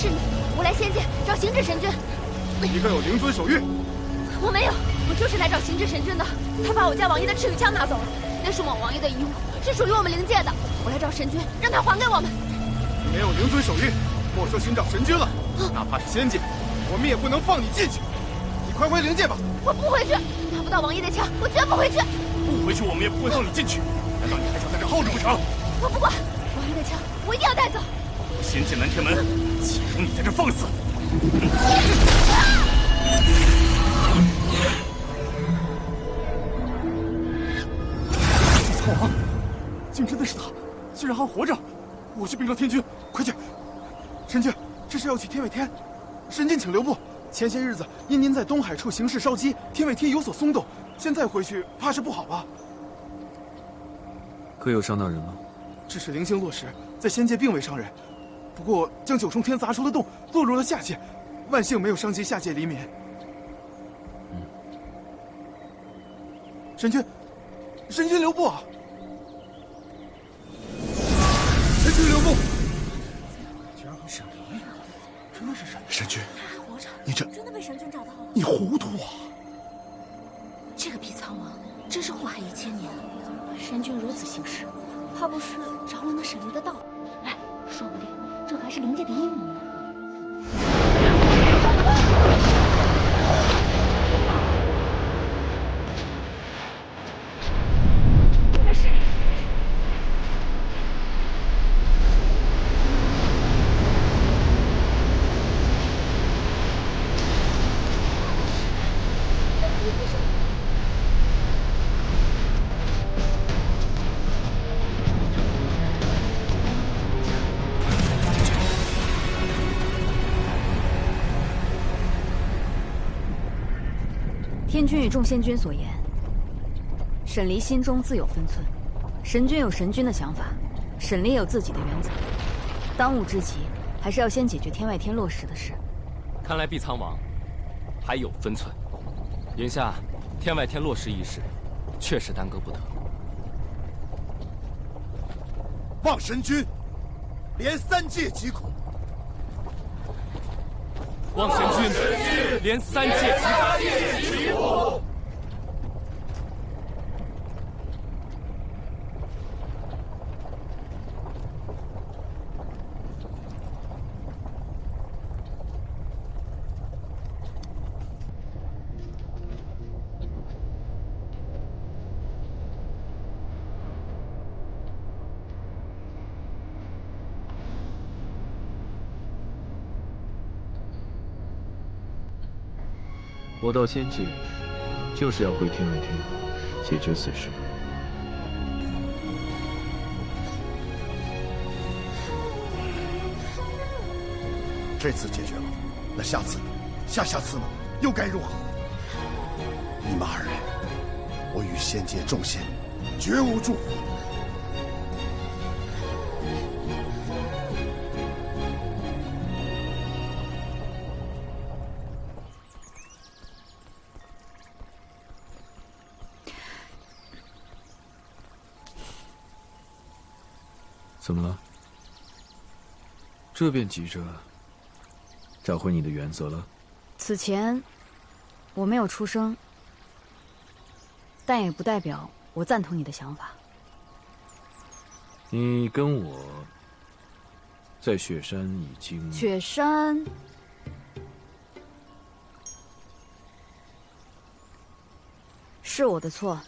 侍女，我来仙界找行至神君。你可有灵尊手谕？我没有，我就是来找行至神君的。他把我家王爷的赤羽枪拿走了，那是某王爷的遗物，是属于我们灵界的。我来找神君，让他还给我们。你没有灵尊手谕，莫说寻找神君了，哪怕是仙界，我们也不能放你进去。你快回灵界吧！我不回去，拿不到王爷的枪，我绝不回去。不回去，我们也不会放你进去。难道你还想在这耗着不成？我不管，王爷的枪我一定要带走。仙界南天门，岂容你在这放肆！苍王，竟真的是他，竟然还活着！我去禀告天君，快去！神君，这是要去天外天，神君请留步。前些日子因您在东海处行事稍激，天外天有所松动，现在回去怕是不好吧？可有伤到人吗？只是灵性落石，在仙界并未伤人，不过将九重天砸出了洞，落入了下界，万幸没有伤及下界黎民。神君，神君留步啊！神君留步！竟然和沈离，真的是神君！他还活着，你这真的被神君找到了。你糊涂啊！这个皮苍王真是祸害1000年，神君如此行事，怕不是着了那沈离的道？哎，说不定这还是灵界的阴谋呢。天君与众仙君所言，沈离心中自有分寸，神君有神君的想法，沈离也有自己的原则。当务之急，还是要先解决天外天落石的事。看来碧苍王还有分寸，眼下天外天落石一事，确实耽搁不得。望神君，连3界疾苦。望神君，连3界疾苦。我到仙界，就是要回天外天，解决此事。这次解决了，那下次呢？下下次呢？又该如何？你们2人，我与仙界众仙绝无祝福。怎么了？这便急着找回你的原则了？此前我没有出声，但也不代表我赞同你的想法。你跟我在雪山已经……雪山是我的错，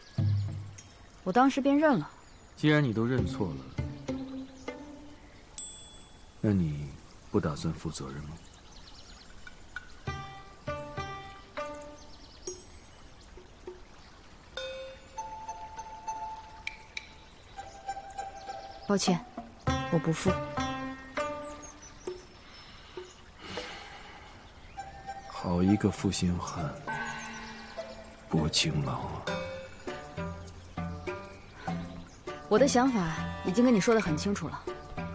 我当时便认了。既然你都认错了，那你不打算负责任吗？抱歉，我不负。好一个负心汉，薄情郎啊！我的想法已经跟你说得很清楚了，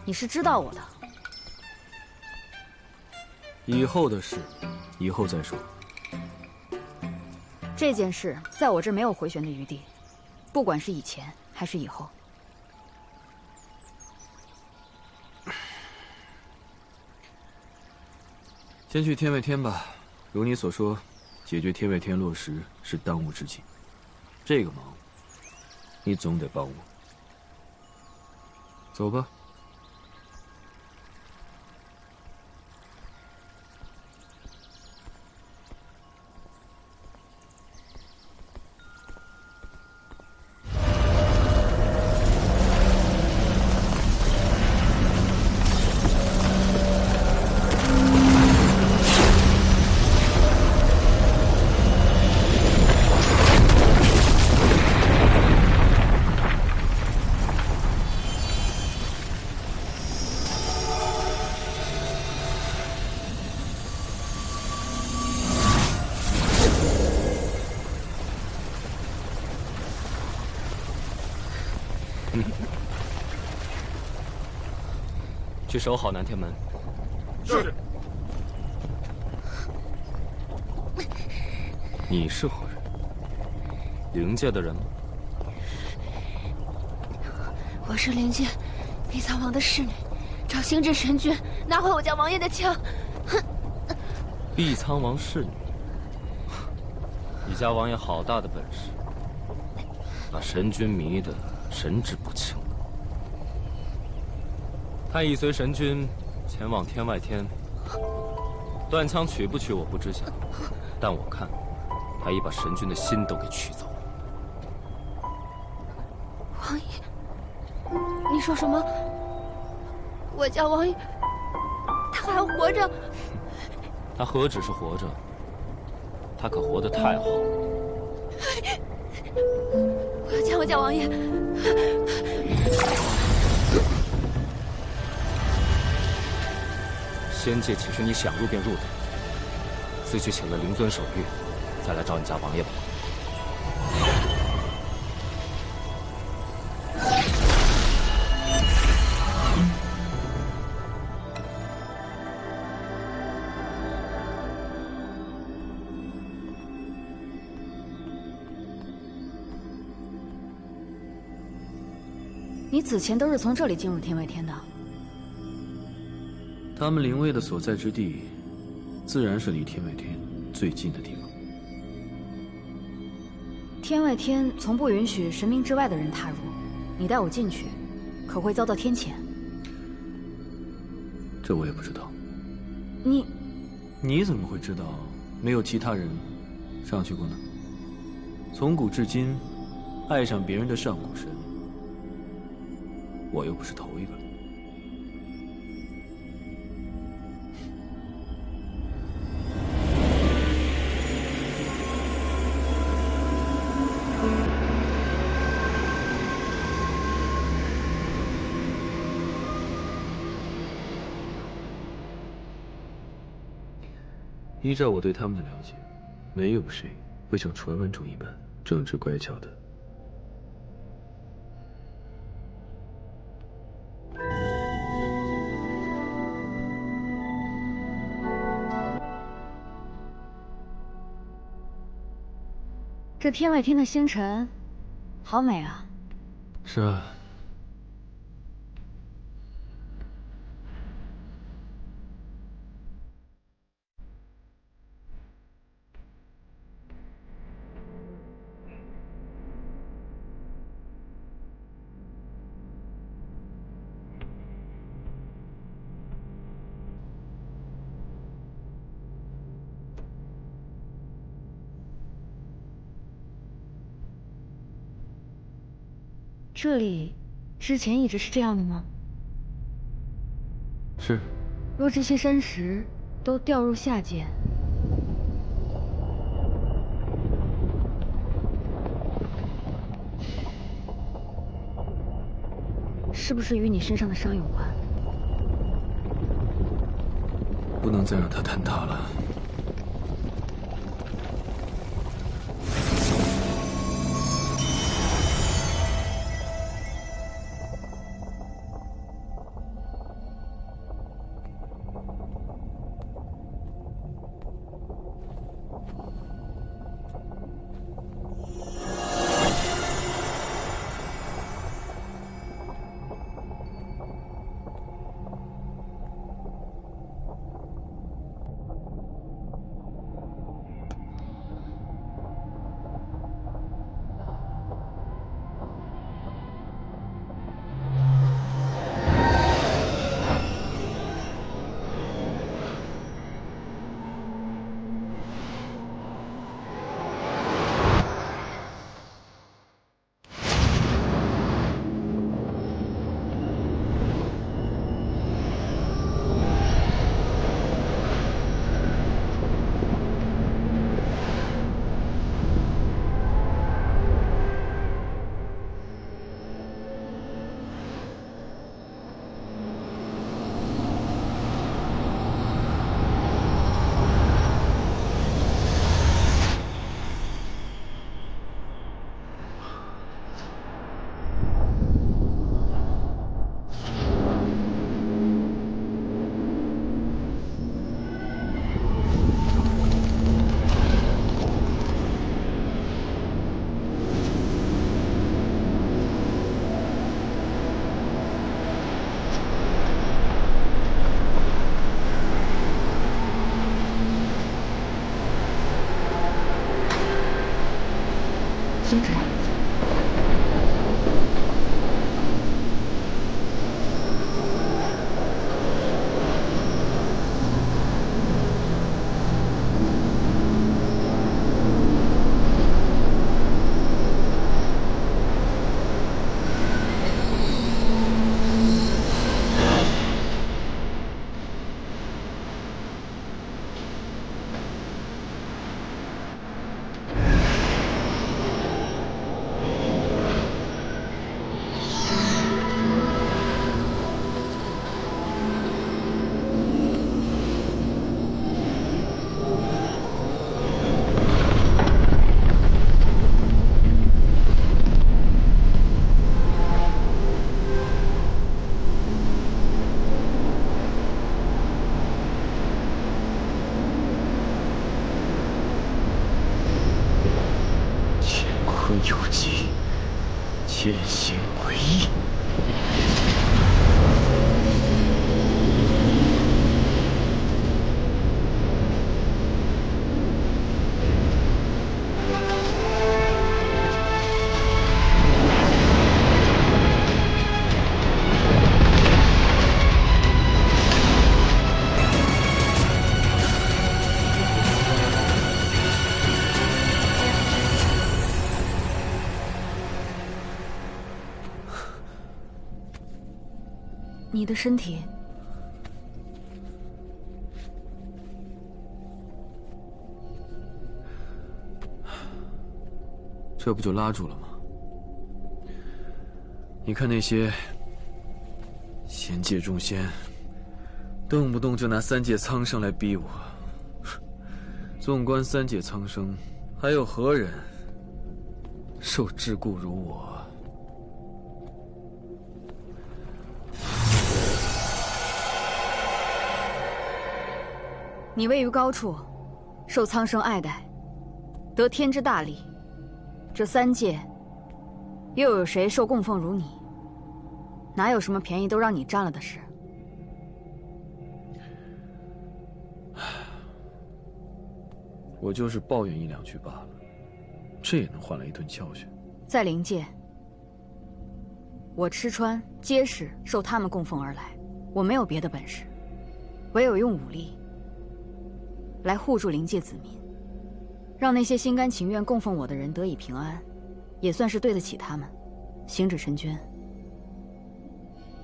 你是知道我的。以后的事，以后再说。这件事在我这儿没有回旋的余地，不管是以前还是以后。先去天外天吧。如你所说，解决天外天落实是当务之急。这个忙，你总得帮我。走吧。去守好南天门。是。你是何人？灵界的人吗？我是灵界碧苍王的侍女，找星至神君拿回我家王爷的枪。碧苍王侍女，你家王爷好大的本事，把神君迷得神志不清。他已随神君前往天外天，断枪取不取我不知晓，但我看他已把神君的心都给取走了。王爷，你说什么？我家王爷他还活着？他何止是活着，他可活得太好了。我要见我家王爷。仙界岂是你想入便入的？自去请了灵尊守御，再来找你家王爷吧。你此前都是从这里进入天外天的？他们灵位的所在之地，自然是离天外天最近的地方。天外天从不允许神明之外的人踏入，你带我进去，可会遭到天谴？这我也不知道。你怎么会知道？没有其他人上去过呢？从古至今，爱上别人的上古神，我又不是头一个。依照我对他们的了解，没有谁会像传闻中一般正直乖巧的。这天外天的星辰，好美啊！是啊。这里之前一直是这样的吗？是。若这些山石都掉入下界，是不是与你身上的伤有关？不能再让它坍塌了。星之爱。坤有极，千行为义。你的身体，这不就拉住了吗？你看那些仙界众仙，动不动就拿三界苍生来逼我。纵观三界苍生，还有何人受桎梏如我？你位于高处，受苍生爱戴，得天之大利。这三界，又有谁受供奉如你？哪有什么便宜都让你占了的事？我就是抱怨一两句罢了，这也能换来一顿教训。在灵界，我吃穿皆是受他们供奉而来，我没有别的本事，唯有用武力来护住灵界子民，让那些心甘情愿供奉我的人得以平安，也算是对得起他们。行者神君，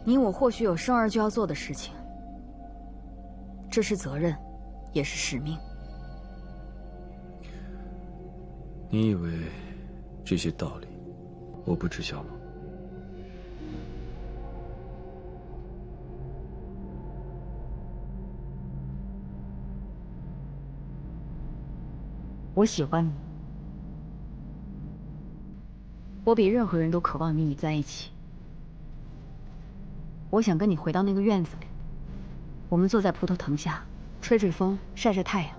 你我或许有生而就要做的事情，这是责任，也是使命。你以为这些道理我不知晓吗？我喜欢你，我比任何人都渴望与你在一起。我想跟你回到那个院子里，我们坐在葡萄藤下，吹吹风，晒晒太阳。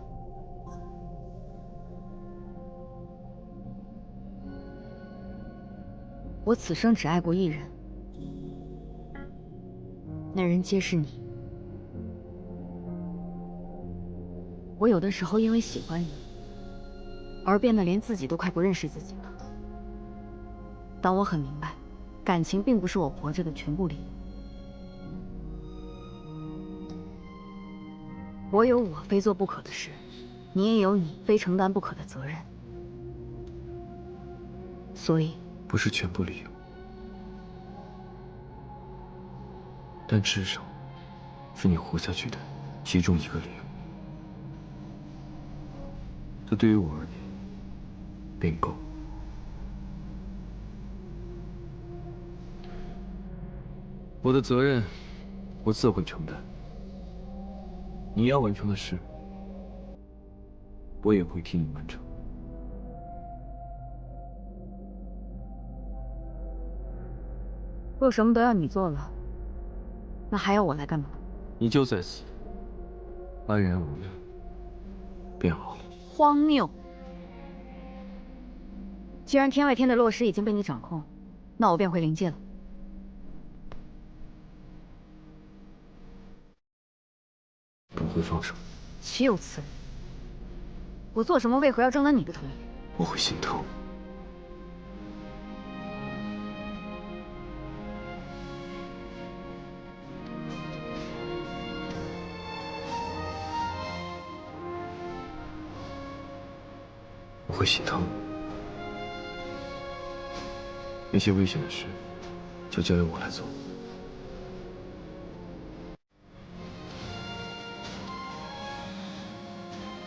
我此生只爱过一人，那人皆是你。我有的时候因为喜欢你，而变得连自己都快不认识自己了。但我很明白，感情并不是我活着的全部理由。我有我非做不可的事，你也有你非承担不可的责任。所以，不是全部理由，但至少是你活下去的其中一个理由。这对于我而言并够。我的责任，我自会承担。你要完成的事，我也会替你完成。若什么都要你做了，那还要我来干嘛？你就在此安然无恙便好。荒谬！既然天外天的落实已经被你掌控，那我便回灵界了。不会放手。岂有此理！我做什么为何要征得你的同意？我会心疼，会心疼。那些危险的事，就交由我来做。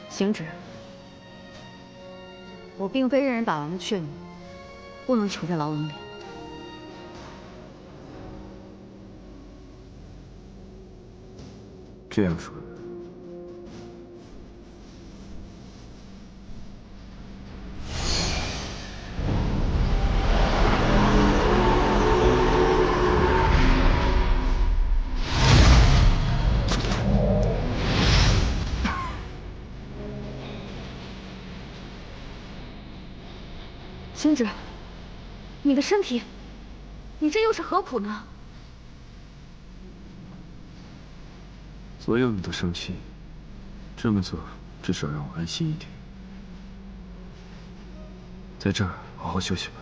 行止。我并非任人把玩的雀女，不能囚在牢笼里。这样说。 星芷，你的身体，你这又是何苦呢？所有你都生气，这么做至少让我安心一点。在这儿好好休息吧。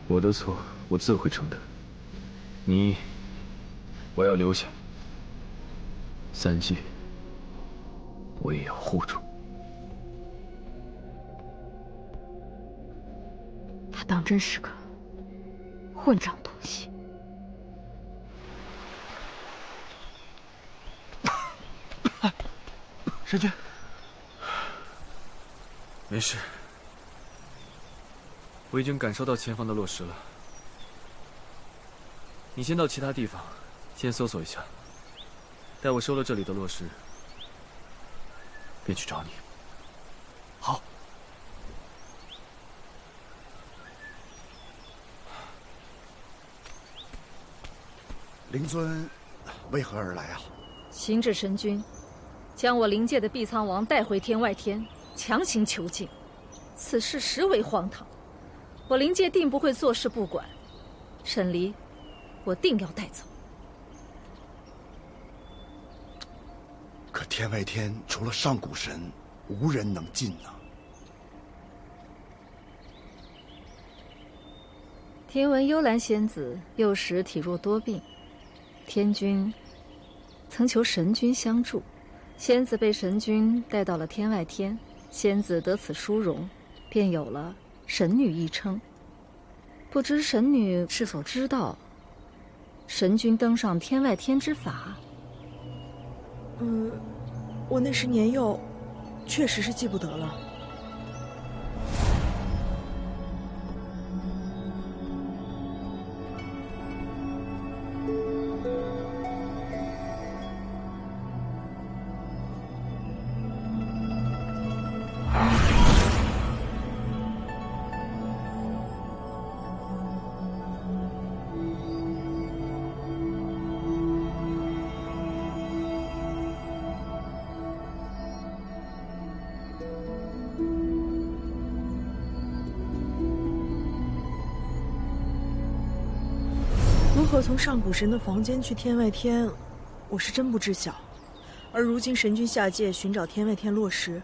我的错我自会承担。你，我要留下。三界，我也要护住。 他当真是个混账东西！神君，没事，我已经感受到前方的落石了。你先到其他地方，先搜索一下。待我收了这里的落石，便去找你。好。 灵尊为何而来啊？行止神君将我灵界的碧苍王带回天外天，强行囚禁，此事实为荒唐。我灵界定不会坐视不管，沈离，我定要带走。可天外天除了上古神，无人能进啊。听闻幽兰仙子幼时体弱多病。 天君曾求神君相助，仙子被神君带到了天外天，仙子得此殊荣，便有了神女一称。不知神女是否知道神君登上天外天之法？我那时年幼，确实是记不得了。 如何从上古神的房间去天外天，我是真不知晓。而如今神君下界寻找天外天落石，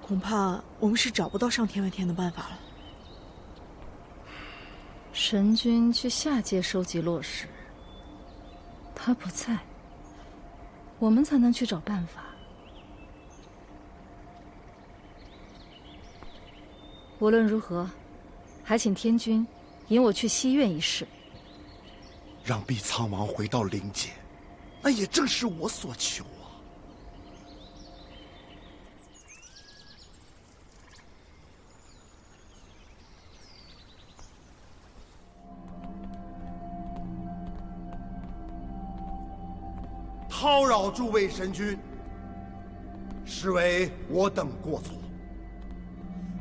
恐怕我们是找不到上天外天的办法了。神君去下界收集落石，他不在，我们才能去找办法。无论如何，还请天君引我去西院一试。 让碧苍王回到灵界，那也正是我所求啊！叨扰诸位神君，实为我等过错。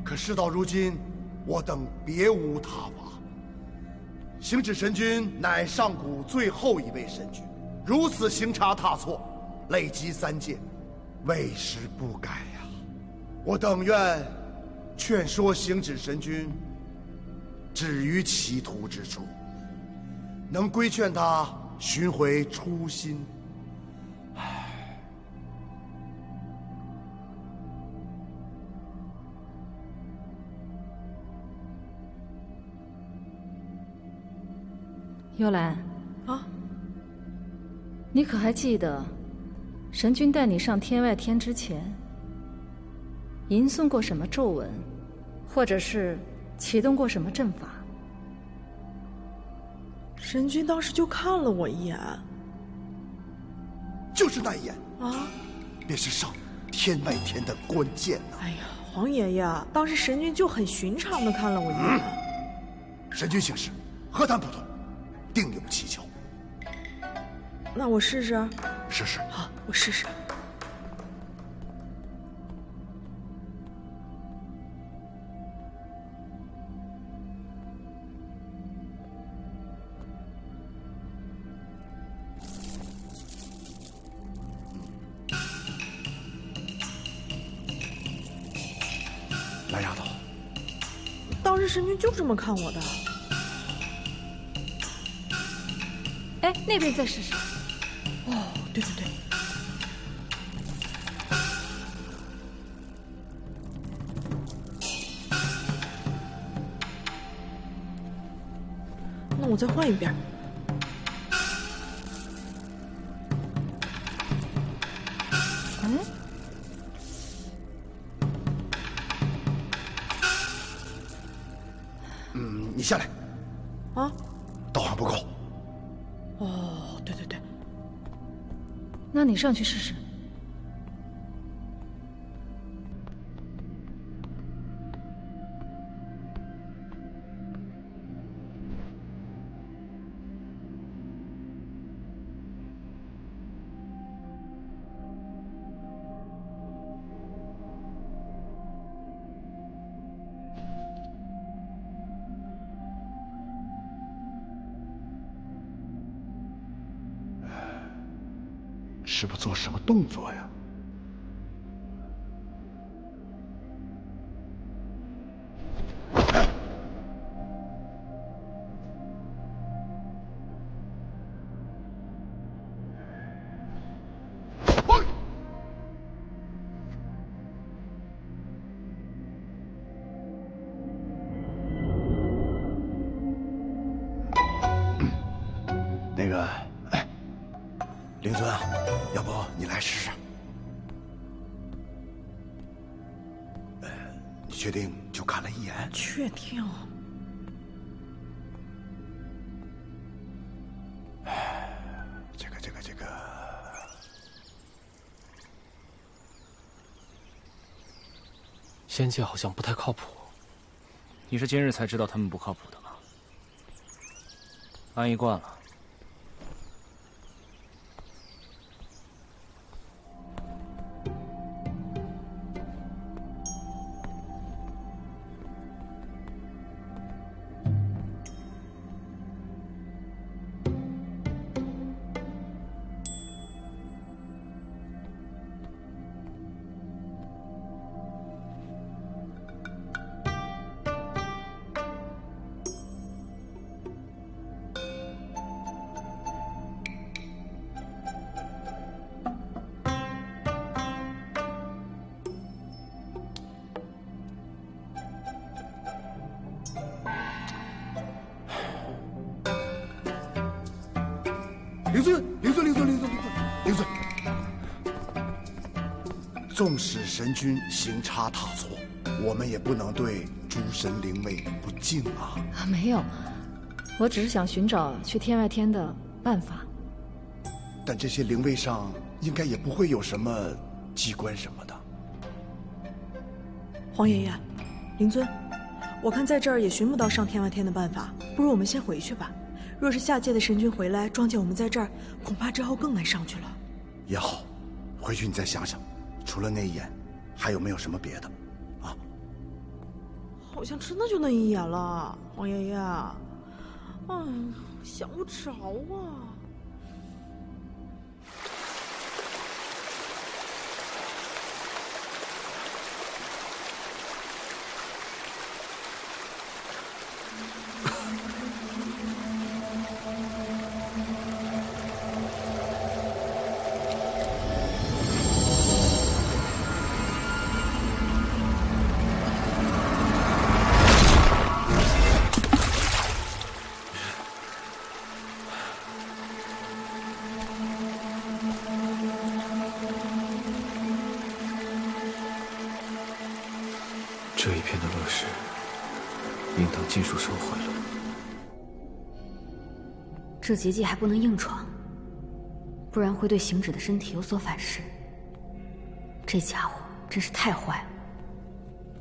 可事到如今，我等别无他法。 行止神君乃上古最后一位神君，如此行差踏错，累积三界，为时不改呀！我等愿劝说行止神君止于歧途之处，能规劝他寻回初心。幽兰，啊，你可还记得，神君带你上天外天之前，吟诵过什么咒文或者是启动过什么阵法？神君当时就看了我一眼，就是那一眼啊，便是上天外天的关键呐！哎呀，皇爷爷，当时神君就很寻常的看了我一眼。神君行事何谈不同，定有蹊跷。那我试试。试试。好，我试试。蓝丫头，当时神君就这么看我的。哎，那边再试试。哦，对对对。那我再换一遍。你下来。啊？道行不够。哦，对对对。那你上去试试。是不做什么动作呀？那个，灵尊啊，要不你来试试？你确定就看了一眼？确定。这个，仙界好像不太靠谱。你是今日才知道他们不靠谱的吗？安逸惯了。灵尊！纵使神君行差踏错，我们也不能对诸神灵位不敬啊！没有，我只是想寻找去天外天的办法。但这些灵位上应该也不会有什么机关什么的。皇爷爷，灵尊，我看在这儿也寻不到上天外天的办法，不如我们先回去吧。若是下界的神君回来撞见我们在这儿，恐怕之后更难上去了。也好，回去你再想想，除了那一眼，还有没有什么别的？啊？好像真的就那一眼了，皇爷爷。想不着啊。落时，应当尽数收回了。这结界还不能硬闯，不然会对行止的身体有所反噬。这家伙真是太坏了，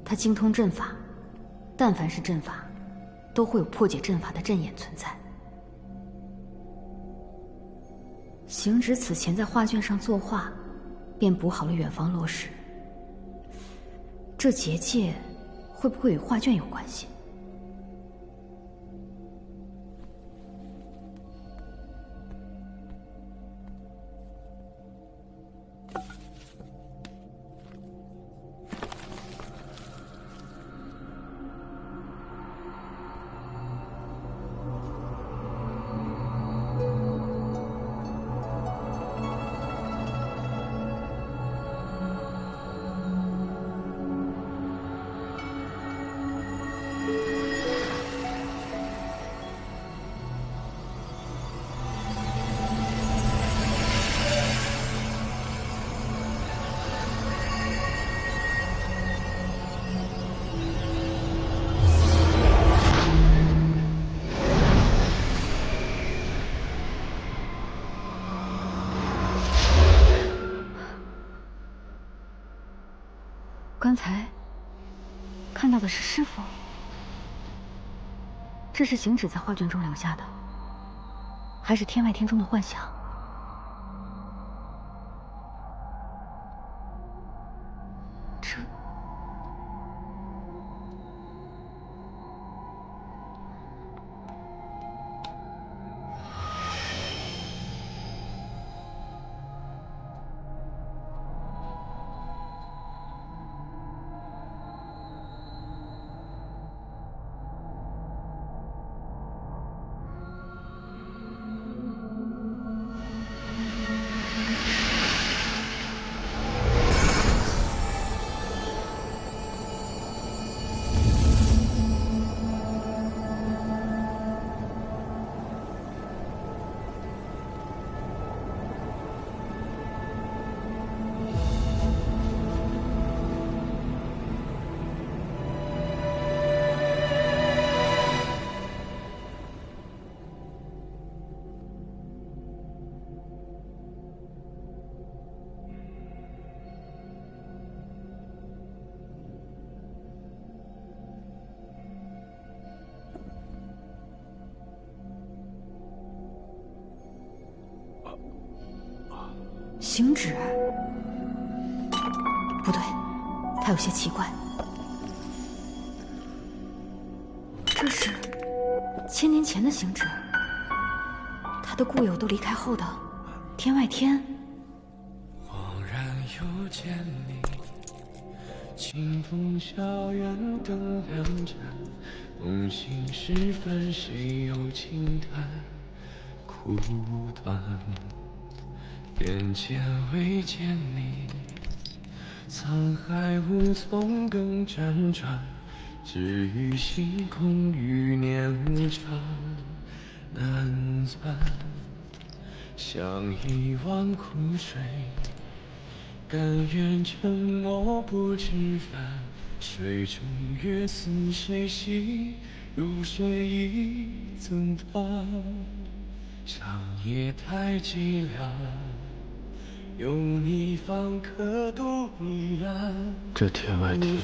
他精通阵法，但凡是阵法，都会有破解阵法的阵眼存在。行止此前在画卷上作画，便补好了远方落石。这结界会不会与画卷有关系？刚才看到的是师傅，这是行止在画卷中留下的，还是天外天中的幻想？这……行止？不对，他有些奇怪。这是1000年前的行止，他的故友都离开后的天外天。恍然又见你，清风校园灯亮着，梦醒时分，谁又轻叹苦短。眼前未见你，沧海无从更辗转，只余星空余年长难钻。像一汪苦水，甘愿沉默不知返，水中月似水洗，入水已怎断？长夜太寂寥，有你方可独然。这天外天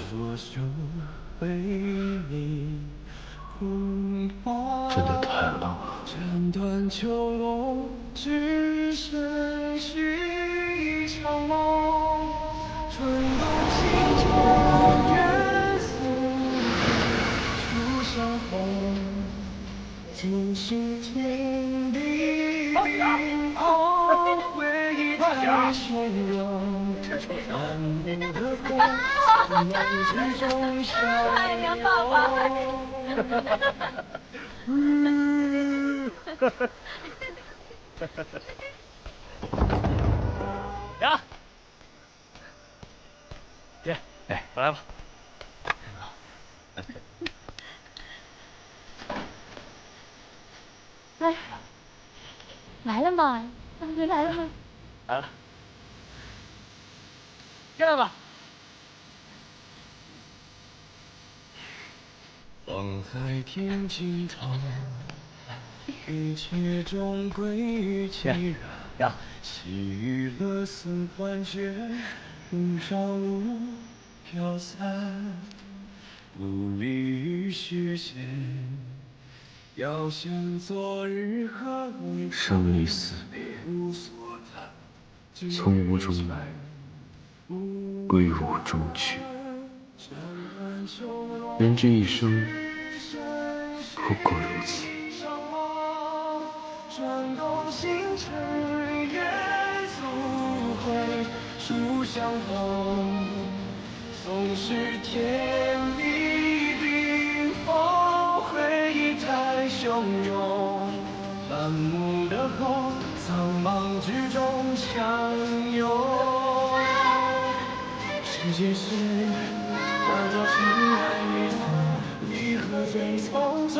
真的太冷了。斩断秋落，只剩续一场梦。春冬清澈，月似初相逢。尽是天地空，回忆太汹涌。漫步的风，梦之中相拥。呀，爹，哎，我来吧。来，来了吗？大哥来了吗？来了，进来吧。沧海天尽头，一切终归于其然。细雨勒丝欢雪，路上雾飘散，无力于虚线，遥想昨日何为生离死别，从无中来，归无中去。人这一生，不过如此。转动星辰，月足回，初相逢。纵使天地冰封，回忆太汹涌。满目的红，苍茫之中相拥。世间事，难道情来一匆，离合最匆匆。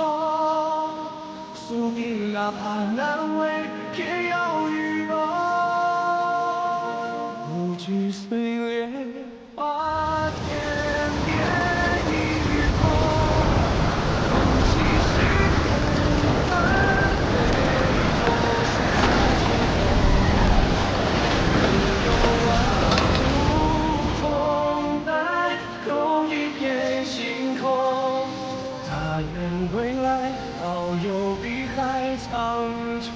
宿命哪怕难违，偏要与容。不惧岁月化天边一缕风，共几世缘分杯中，再重逢。任由万物同在，同一片星空。他愿归来，遨游碧海苍穹。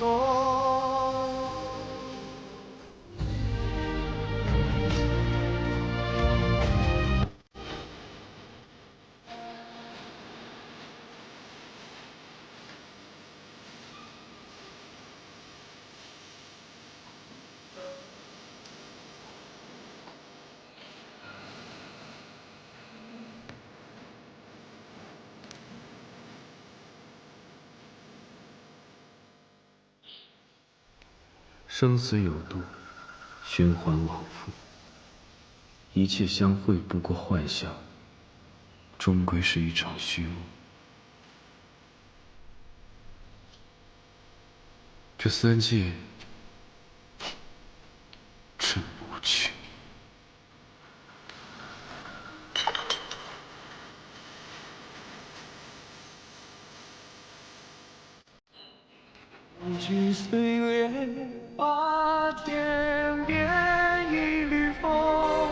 生死有度，循环往复，一切相会不过幻象，终归是一场虚无。这三界真无趣。不惧岁月化天边一缕风，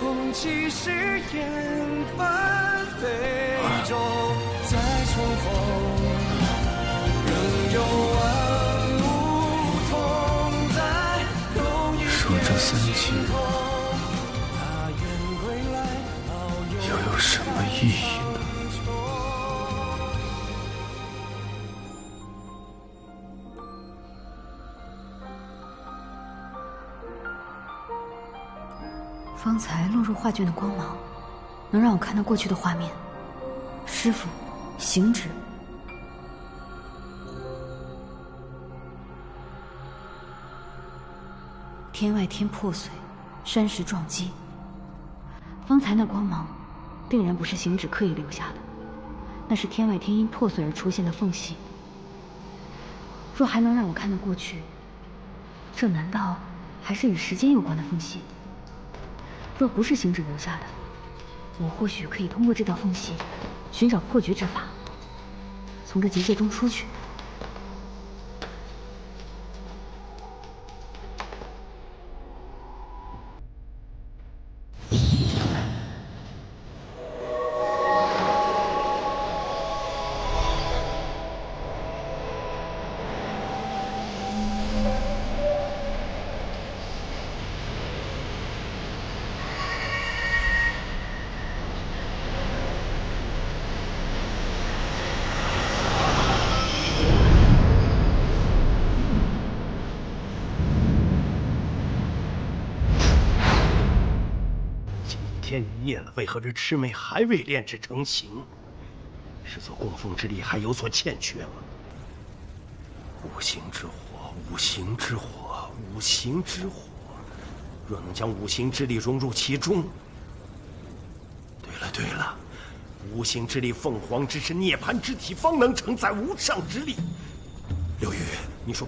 共几世缘分杯中，再重逢。任由万物同在，同一说这三界他愿归来，又有什么意义呢？方才落入画卷的光芒，能让我看到过去的画面。师父，行止。天外天破碎，山石撞击。方才那光芒，定然不是行止刻意留下的，那是天外天因破碎而出现的缝隙。若还能让我看到过去，这难道还是与时间有关的缝隙？若不是行止留下的，我或许可以通过这道缝隙，寻找破局之法，从这结界中出去。天已夜了，为何这魑魅还未炼制成形？是做供奉之力还有所欠缺吗？五行之火，五行之火，五行之火。若能将五行之力融入其中，对了，五行之力，凤凰之身，涅槃之体，方能承载无上之力。刘玉，你说。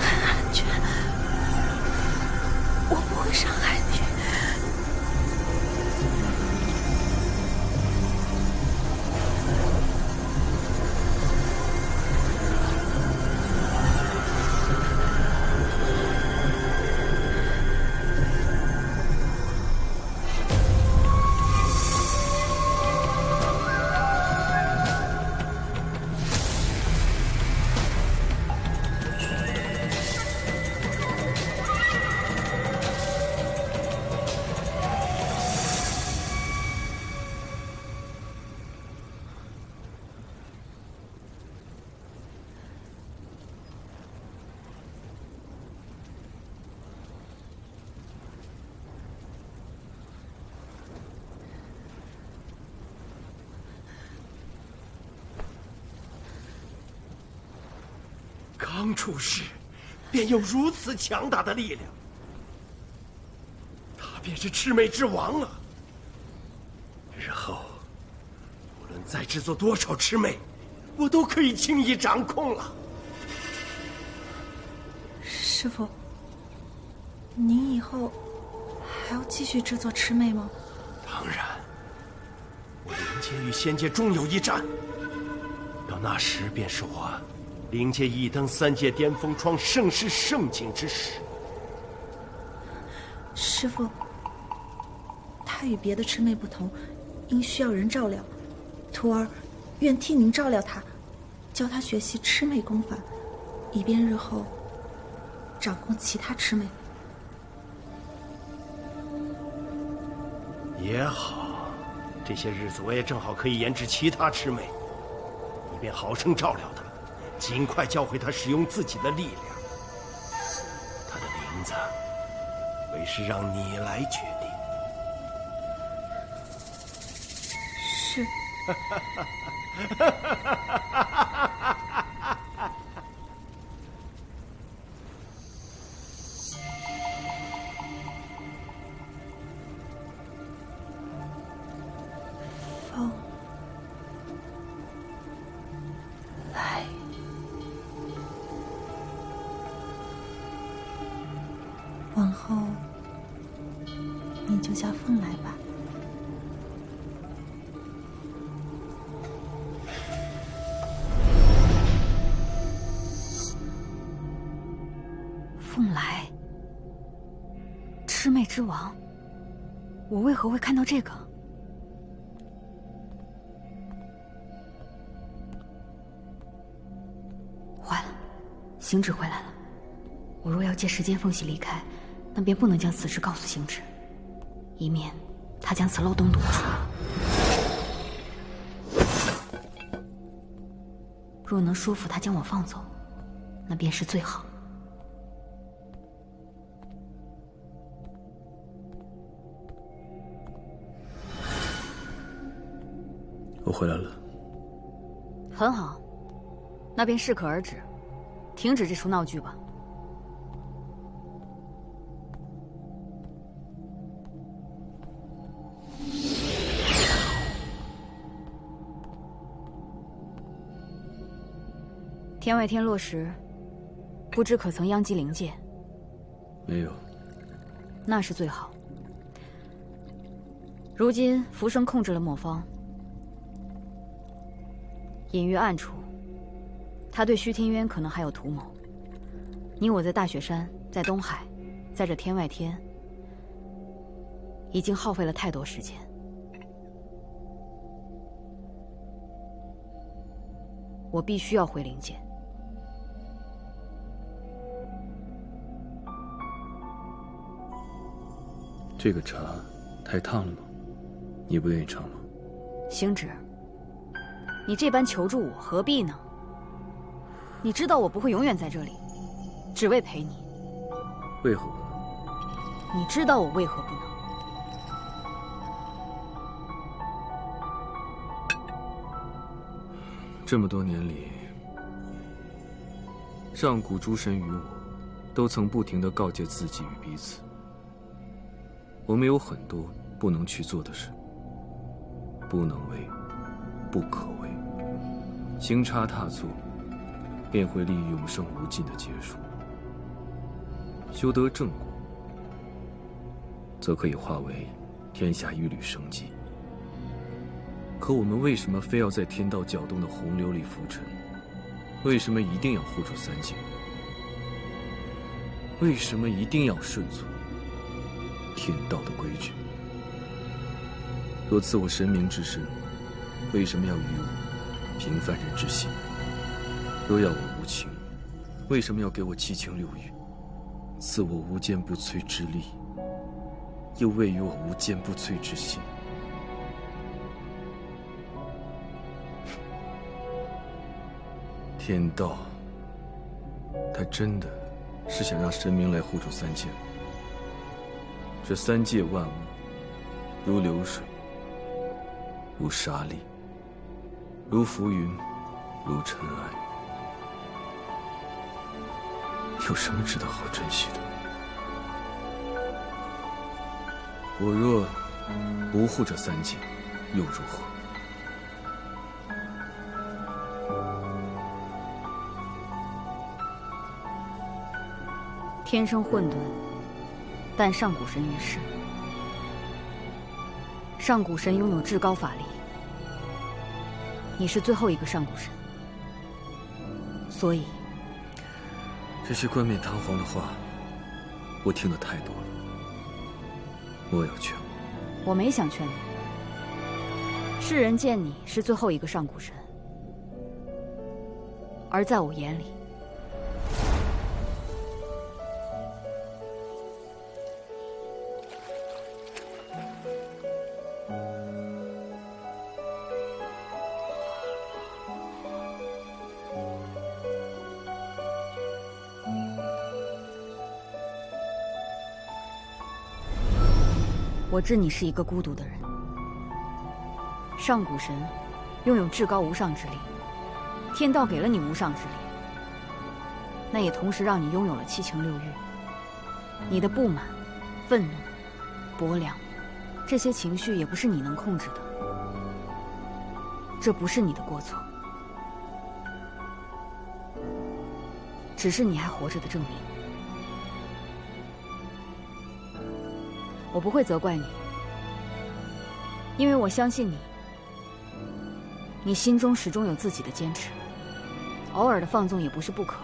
安全，我不会伤害你。刚出世，便有如此强大的力量，他便是魑魅之王啊！日后无论再制作多少魑魅，我都可以轻易掌控了。师傅，您以后还要继续制作魑魅吗？当然，我灵界与仙界终有一战，到那时便是我灵界一登3界巅峰，创盛世盛景之时。师傅，他与别的魑魅不同，因需要人照料，徒儿愿替您照料他，教他学习魑魅功法，以便日后掌控其他魑魅。也好，这些日子我也正好可以研制其他魑魅，以便好生照料他，尽快教会他使用自己的力量。他的名字，为是让你来决定。是。风来，往后你就叫风来吧。凤来，魑魅之王，我为何会看到这个？坏了，行止回来了。我若要借时间缝隙离开，那便不能将此事告诉行止，以免他将此漏洞堵住。若能说服他将我放走，那便是最好。我回来了。很好，那便适可而止，停止这出闹剧吧。天外天落时，不知可曾殃及灵界？没有。那是最好。如今浮生控制了莫方，隐于暗处，他对虚天渊可能还有图谋。你我在大雪山，在东海，在这天外天，已经耗费了太多时间。我必须要回灵界。这个茶太烫了吗？你不愿意尝吗？行止，你这般求助我，何必呢？你知道我不会永远在这里，只为陪你。为何不能？你知道我为何不能？这么多年里，上古诸神与我，都曾不停地告诫自己与彼此。我们有很多不能去做的事，不能为，不可为。行差踏错，便会立永生无尽的结束；修得正果，则可以化为天下一缕生机。可我们为什么非要在天道搅动的洪流里浮沉？为什么一定要护住三界？为什么一定要顺从天道的规矩？若赐我神明之身，为什么要与我平凡人之心？若要我无情，为什么要给我七情六欲？赐我无坚不摧之力，又未予我无坚不摧之心。天道，他真的是想让神明来护住三界吗？这三界万物，如流水，如沙粒，如浮云，如尘埃，有什么值得好珍惜的？我若不护这三界，又如何？天生混沌，但上古神于世。上古神拥有至高法力，你是最后一个上古神，所以这些冠冕堂皇的话，我听得太多了。莫要劝我。我没想劝你。世人见你是最后一个上古神，而在我眼里，我知你是一个孤独的人。上古神拥有至高无上之力，天道给了你无上之力，那也同时让你拥有了七情六欲。你的不满、愤怒、薄凉，这些情绪也不是你能控制的，这不是你的过错，只是你还活着的证明。我不会责怪你，因为我相信你。你心中始终有自己的坚持，偶尔的放纵也不是不可。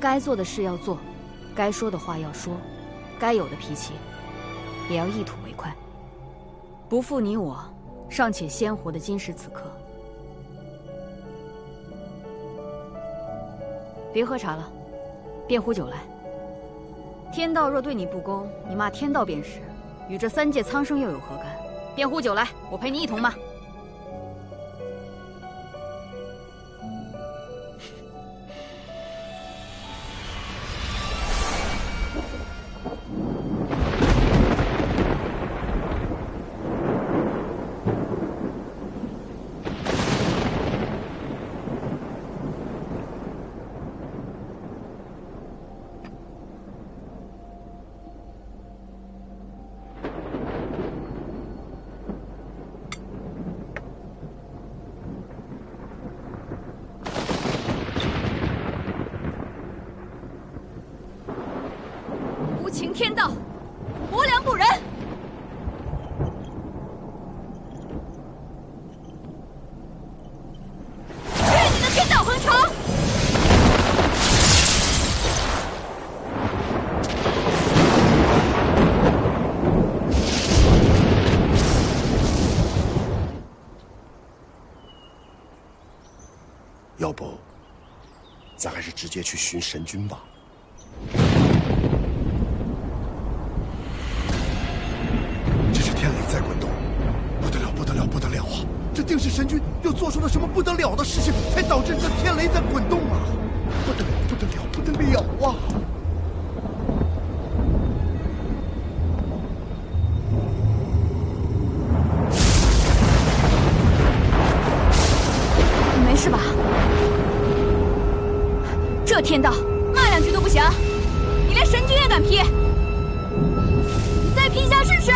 该做的事要做，该说的话要说，该有的脾气也要一吐为快。不负你我尚且鲜活的今时此刻。别喝茶了，便壶酒来。天道若对你不公，你骂天道便是。与这三界苍生又有何干？便壶酒来，我陪你一同骂。天道，薄凉不仁！去你的天道横潮！要不，咱还是直接去寻神君吧。在滚动，不得了，不得了，不得了啊！这定是神君又做出了什么不得了的事情，才导致这天雷在滚动啊！不得了，不得了，不得了啊！你没事吧？这天道，骂两句都不行，你连神君也敢劈？你再劈一下试试！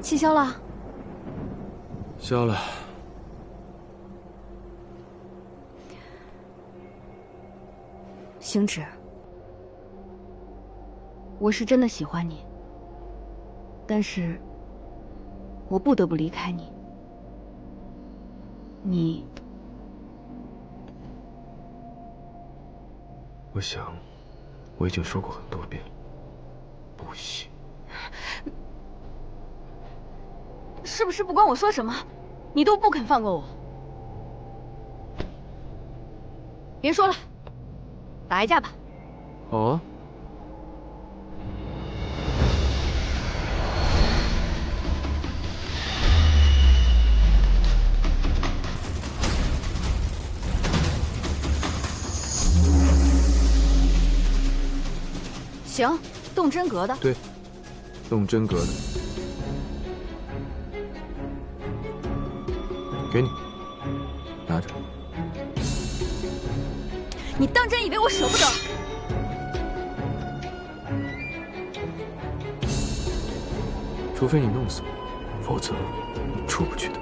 气消了？消了。星矢，我是真的喜欢你，但是我不得不离开你。你，我想，我已经说过很多遍了，不行。是不是不管我说什么，你都不肯放过我？别说了，打一架吧。好啊。行，动真格的。对，动真格的。给你，拿着。你当真以为我舍不得？除非你弄死我，否则你出不去的。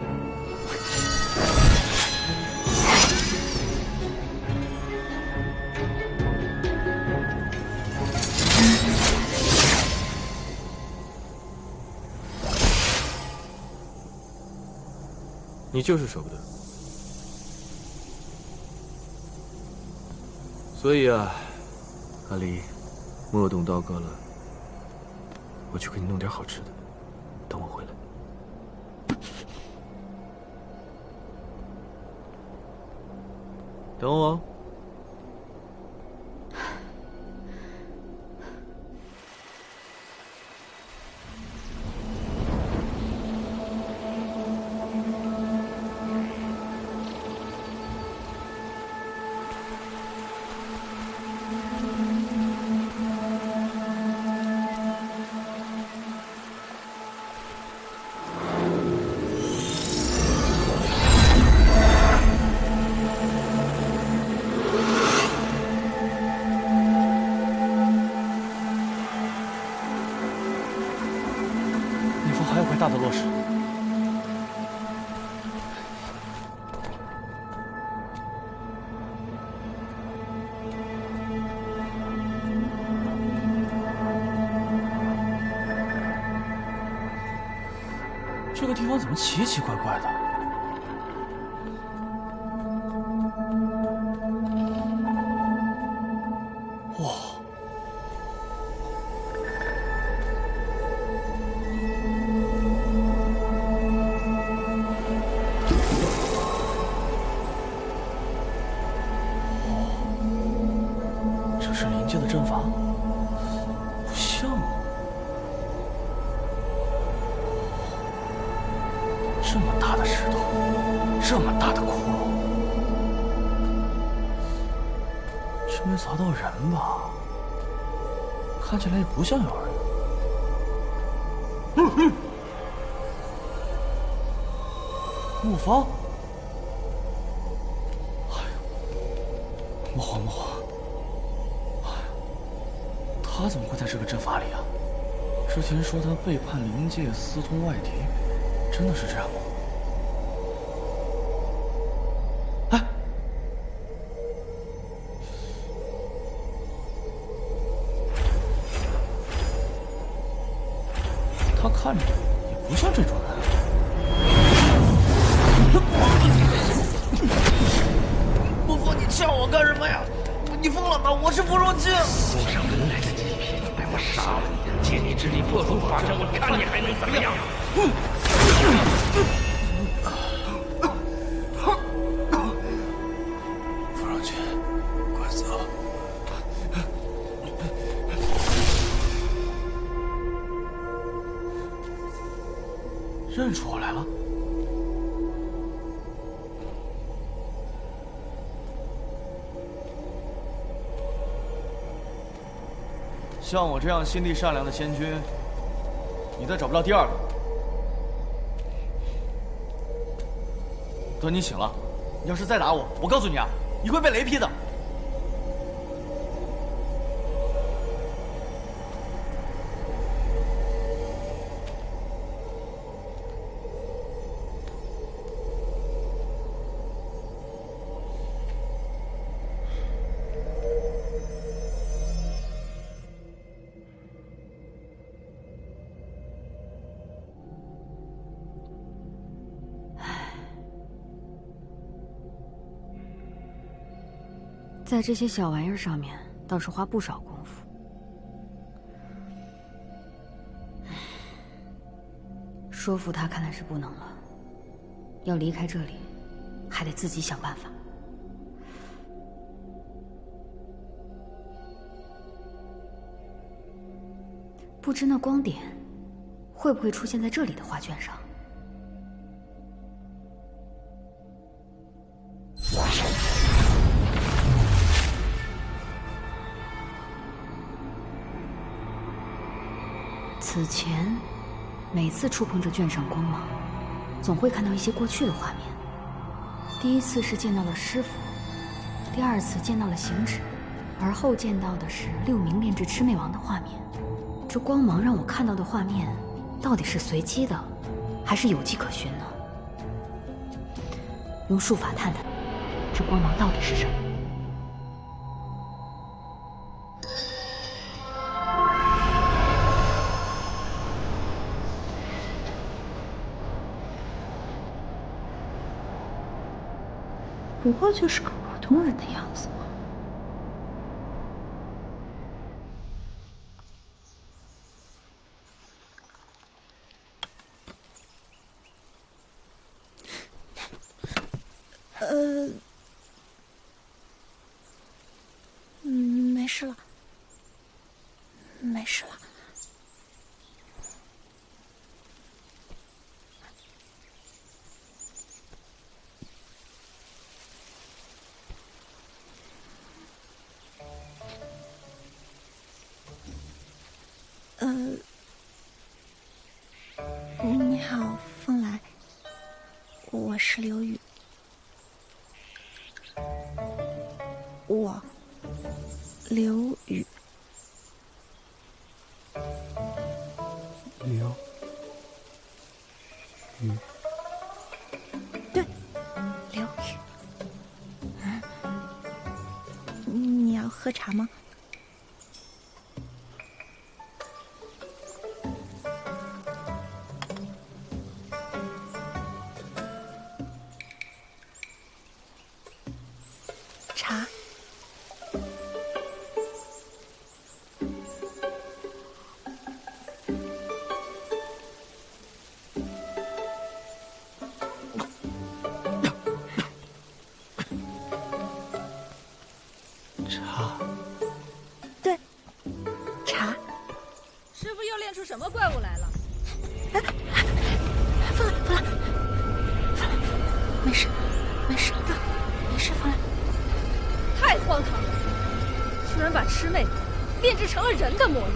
你就是舍不得。所以啊，阿离，莫动刀割了。我去给你弄点好吃的，等我回来。等我。还有块大的落石。这个地方怎么奇奇怪怪的？哇！这是灵界的阵法？不像啊！这么大的石头，这么大的窟窿，这没砸到人吧？看起来也不像有人。木方，哎呦，莫慌莫慌，哎呦，他怎么会在这个阵法里啊？之前说他背叛灵界，私通外敌，真的是这样吗？哎，他看着也不像这种人。不疯，你呛我干什么呀？你疯了吗？我是不入境。路上人来的极品，待我杀了你，借你之力破除法阵，我看你还能怎么样？傅让君，快走！认出我来了？像我这样心地善良的仙君，你再找不到第二个。等你醒了，你要是再打我，我告诉你啊，你会被雷劈的。在这些小玩意儿上面倒是花不少功夫。说服他看来是不能了，要离开这里，还得自己想办法。不知那光点会不会出现在这里的画卷上？此前，每次触碰这卷上光芒，总会看到一些过去的画面。第一次是见到了师傅，第二次见到了行止，而后见到的是6名炼制魑魅王的画面。这光芒让我看到的画面，到底是随机的，还是有迹可循呢？用术法探探，这光芒到底是什么？不过就是个普通人的样子嘛。没事了，没事了。你好，风来，我是刘宇。我，刘宇。刘宇。对，刘宇。你要喝茶吗？茶。茶。对，茶。师傅又练出什么怪物来了？风来，没事，没事，没事，风来。太荒唐了！居然把魑魅炼制成了人的模样。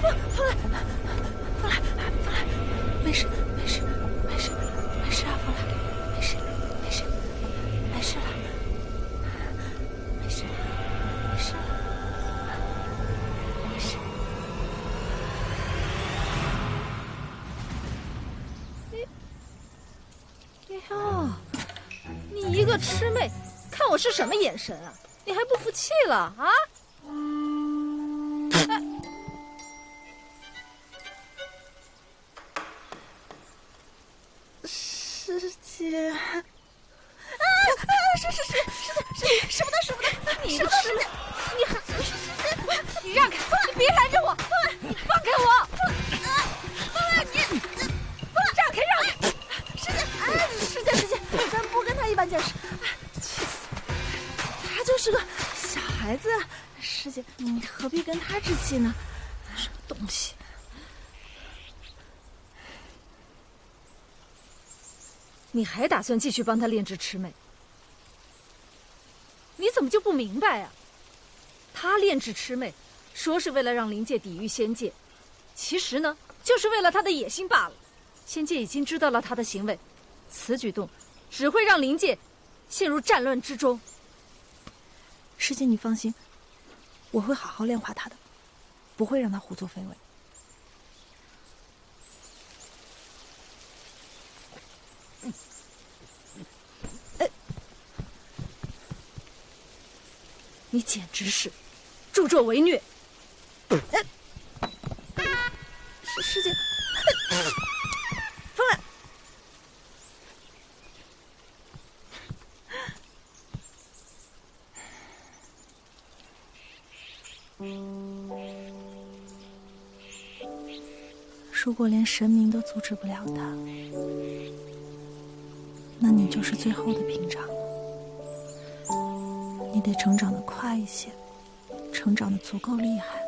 风来，没事，没事，没事，没事啊，风来，没事，没事，没事了，没事，没事，没事。哟，你一个魑魅，看我是什么眼神啊？你还不服气了啊？师姐，使不得，你个魑魅，你还，你让开，你别拦着我，你放开我，让开，师姐，咱不跟他一般见识，气死！他就是个小孩子，师姐，你何必跟他置气呢？什么东西？你还打算继续帮他炼制魑魅？你怎么就不明白啊？他炼制魑魅，说是为了让灵界抵御仙界，其实呢，就是为了他的野心罢了。仙界已经知道了他的行为，此举动只会让灵界陷入战乱之中。师姐，你放心，我会好好炼化他的，不会让他胡作非为。你简直是助纣为虐！师姐，风来，如果连神明都阻止不了他，那你就是最后的屏障了。你得成长得快一些，成长得足够厉害，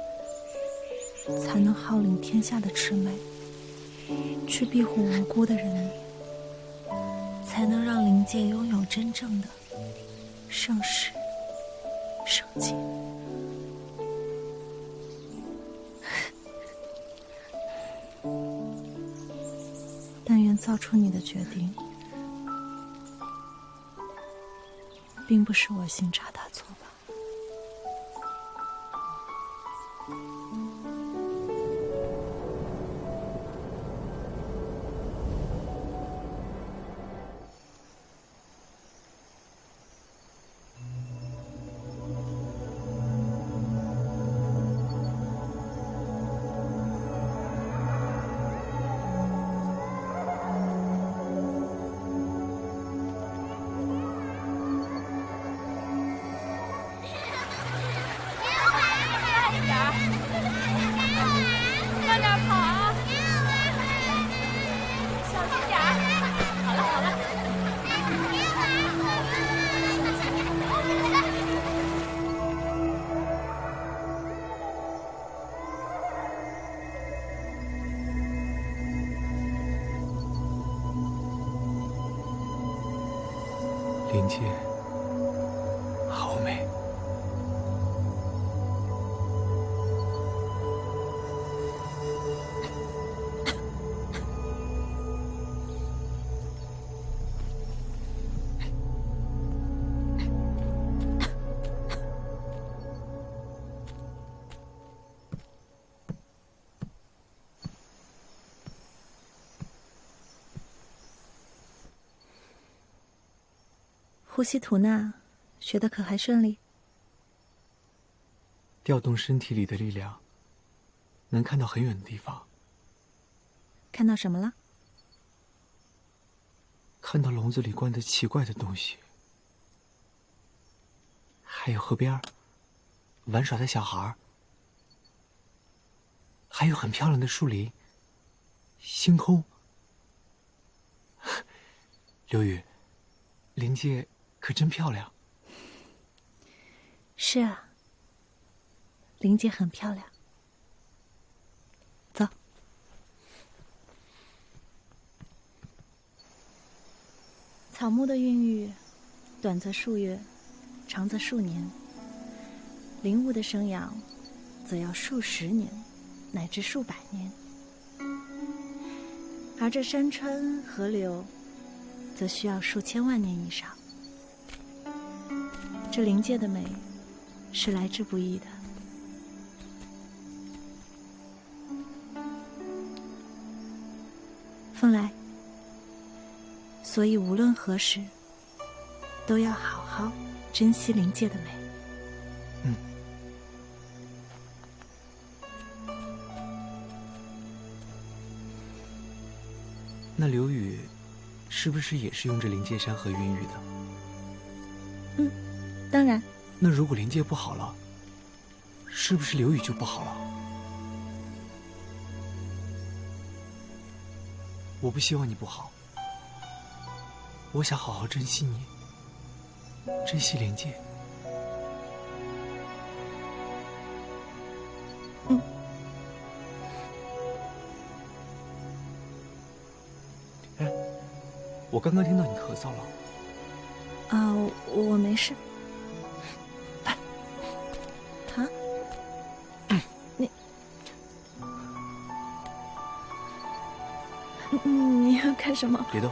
才能号令天下的魑魅，去庇护无辜的人民，才能让灵界拥有真正的盛世圣洁。但愿造出你的决定，并不是我行差踏错吧。灵界好美。呼吸吐纳，学得可还顺利？调动身体里的力量，能看到很远的地方。看到什么了？看到笼子里关的奇怪的东西，还有河边玩耍的小孩，还有很漂亮的树林、星空。刘宇，灵界可真漂亮。是啊，灵界很漂亮。走。草木的孕育，短则数月，长则数年；灵物的生养，则要数十年，乃至数百年。而这山川河流，则需要数千万年以上。这灵界的美，是来之不易的。风来，所以无论何时，都要好好珍惜灵界的美。那刘宇，是不是也是用这灵界山河孕育的？当然。那如果灵界不好了，是不是刘宇就不好了？我不希望你不好，我想好好珍惜你，珍惜灵界。哎，我刚刚听到你咳嗽了。啊，我没事。啊？你要干什么？别动。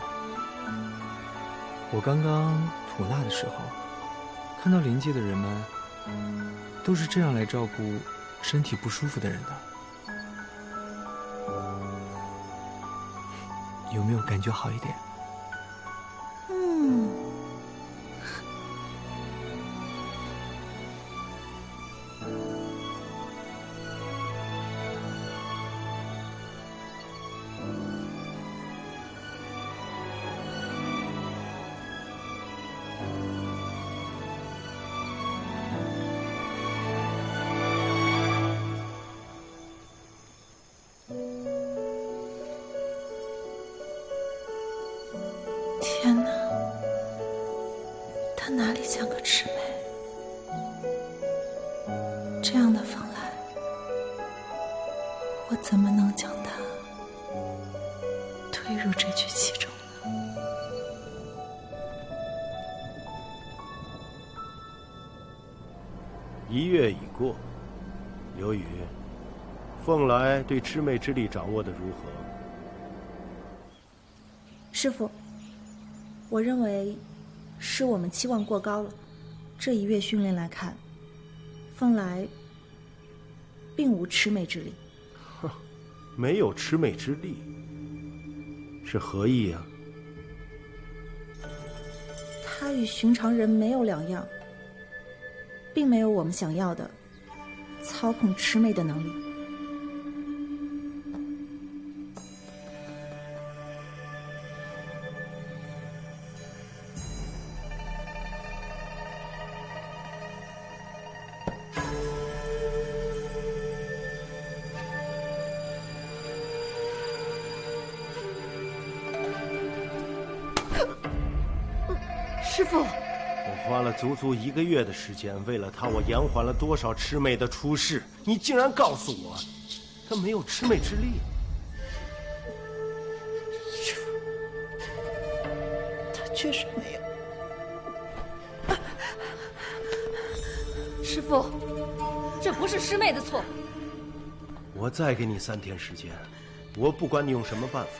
我刚刚吐纳的时候，看到灵界的人们都是这样来照顾身体不舒服的人的。有没有感觉好一点？像个魑魅。这样的风来，我怎么能将它推入这具其中呢？1月已过，刘宇，凤来对魑魅之力掌握的如何？师父，我认为是我们期望过高了。这1月训练来看，凤来并无魑魅之力。哼，没有魑魅之力，是何意啊？他与寻常人没有两样，并没有我们想要的操控魑魅的能力。师父，我花了足足1个月的时间，为了他，我延缓了多少魑魅的出世？你竟然告诉我，他没有魑魅之力？师父，他确实没有。师父，这不是师妹的错。我再给你3天时间，我不管你用什么办法，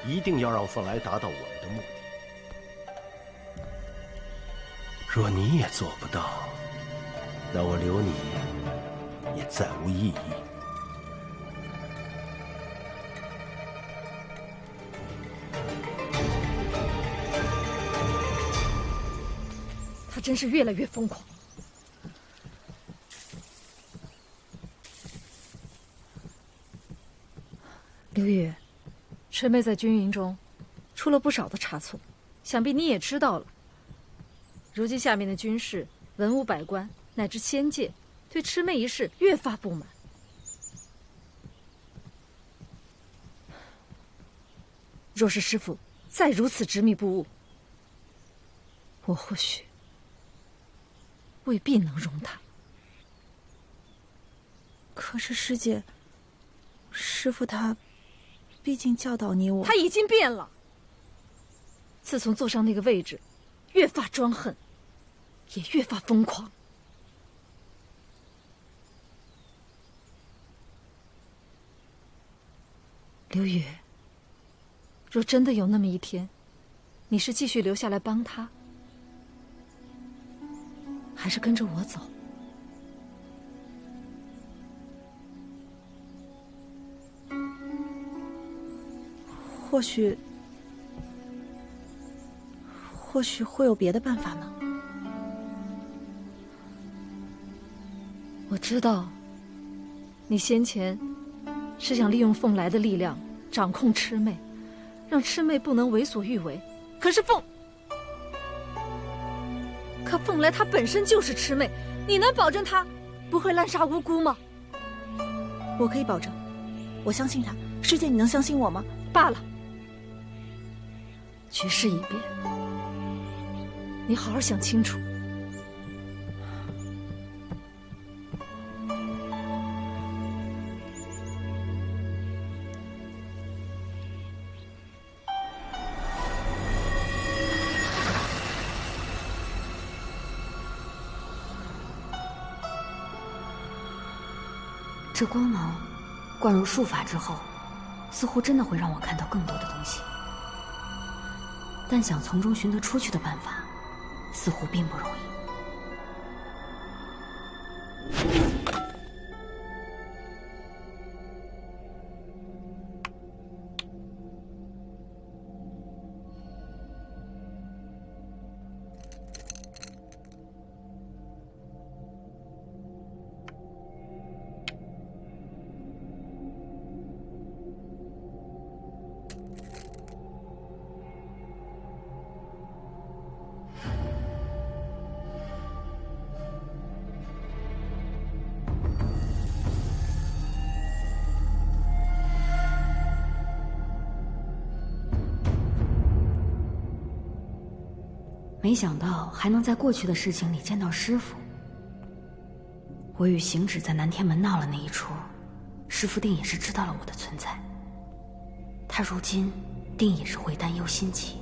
一定要让凤来达到我们的目的。若你也做不到，那我留你也再无意义。他真是越来越疯狂。刘宇，魑魅在军营中出了不少的差错，想必你也知道了。如今下面的军士、文武百官乃至仙界，对魑魅一事越发不满。若是师父再如此执迷不悟，我或许未必能容他。可是师姐，师父他毕竟教导你我，他已经变了。自从坐上那个位置，越发专横，也越发疯狂。刘宇，若真的有那么一天，你是继续留下来帮他，还是跟着我走？或许会有别的办法呢。我知道，你先前是想利用凤来的力量掌控魑魅，让魑魅不能为所欲为。可凤来他本身就是魑魅，你能保证他不会滥杀无辜吗？我可以保证，我相信他。师姐，你能相信我吗？罢了，局势已变，你好好想清楚。这光芒灌入术法之后，似乎真的会让我看到更多的东西，但想从中寻得出去的办法，似乎并不容易。没想到还能在过去的事情里见到师父。我与行止在南天门闹了那一出，师父定也是知道了我的存在。他如今定也是会担忧心急。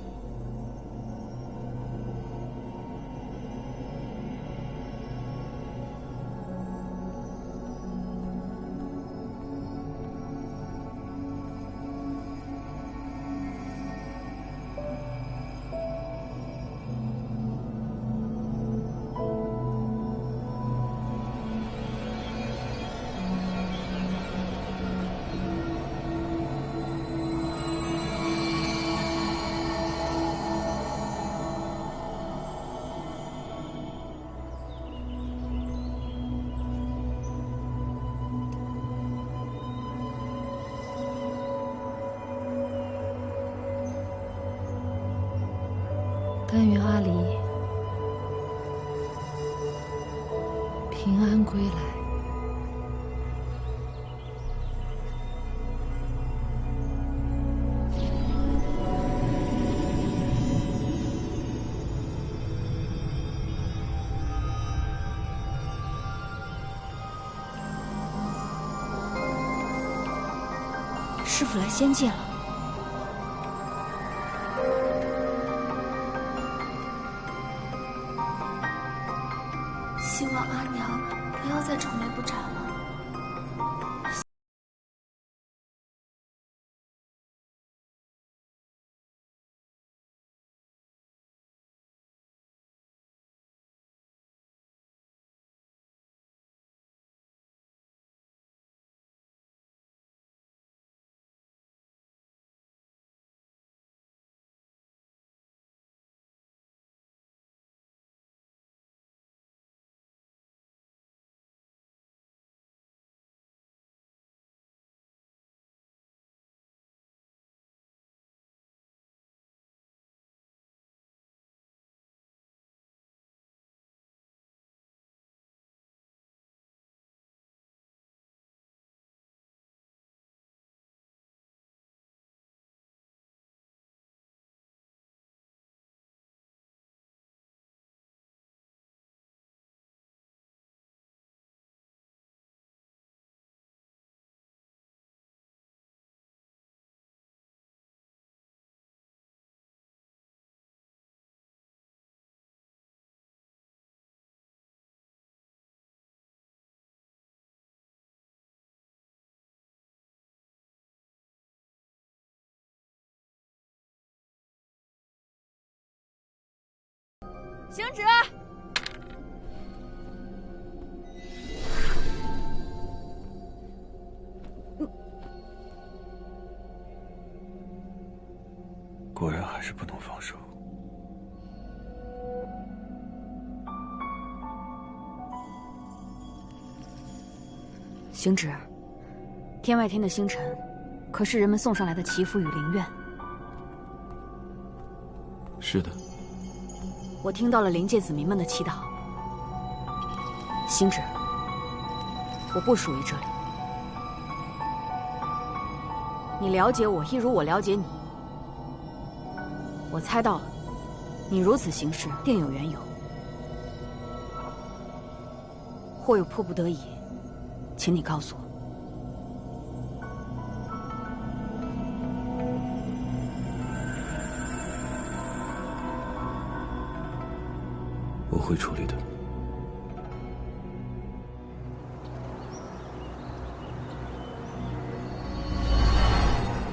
但愿阿离平安归来。师父来仙界了。希望阿娘不要再愁眉不展了。行止！果然还是不能放手。行止，天外天的星辰，可是人们送上来的祈福与灵愿。是的。我听到了灵界子民们的祈祷。行止，我不属于这里。你了解我，一如我了解你。我猜到了，你如此行事定有缘由，或有迫不得已，请你告诉我。我会处理的。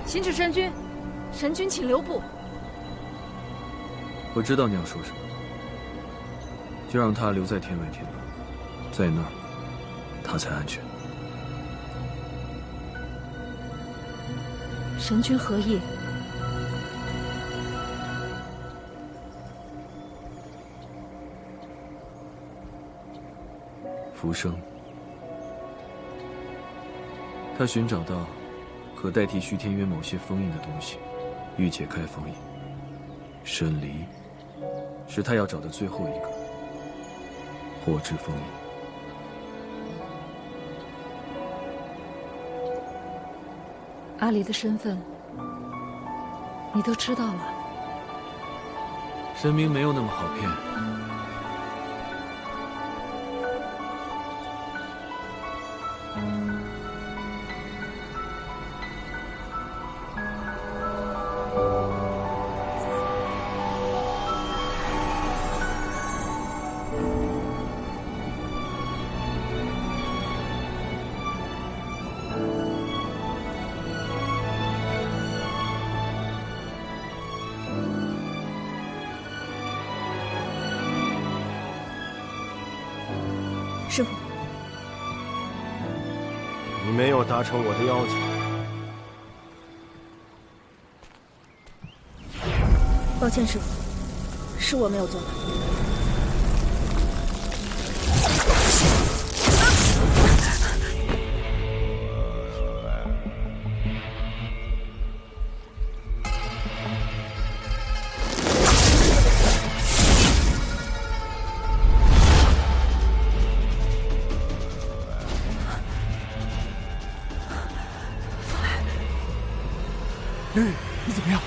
行止神君，神君请留步。我知道你要说什么，就让他留在天外天吧，在那儿，他才安全。神君何意？浮生，他寻找到可代替虚天渊某些封印的东西，欲解开封印。沈离是他要找的最后一个火之封印。阿离的身份，你都知道了。神明没有那么好骗。师傅，你没有达成我的要求。抱歉，师傅，是我没有做到。绿，你怎么样？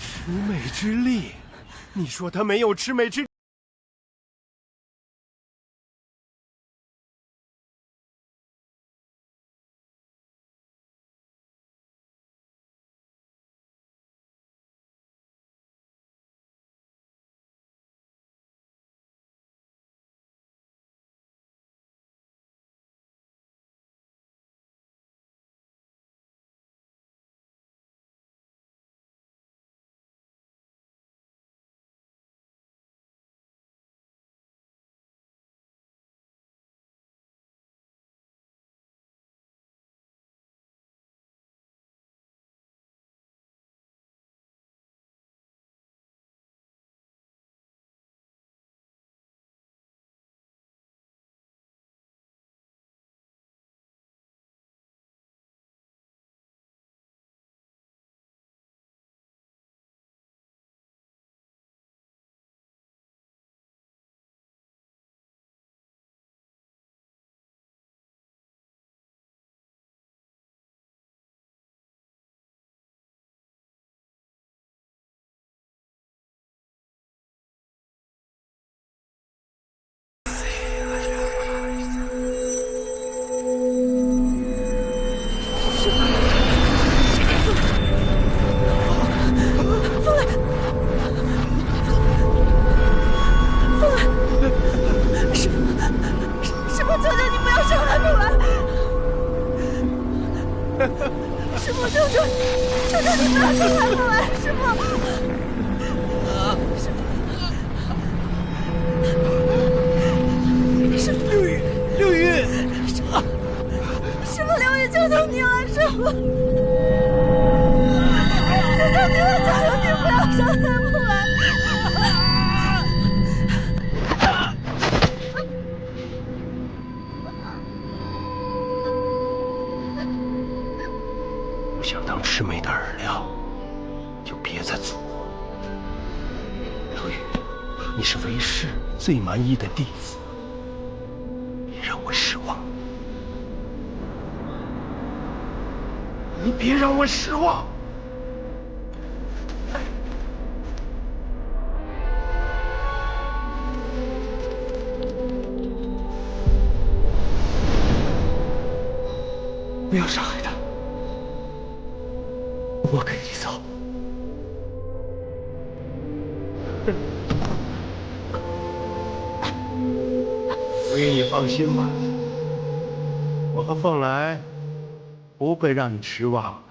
魑魅之力，你说他没有魑魅之力？师傅，求求你不要伤害我们，师傅！师傅，刘玉，师傅，刘玉，求求你了，师傅！求求你了，求求你不要伤害我们！不想当魑魅的饵料，就别再做。刘宇，你是为师最满意的弟子，别让我失望。你别让我失望。不要伤害他。我跟你走。所以你放心吧，我和凤来不会让你失望。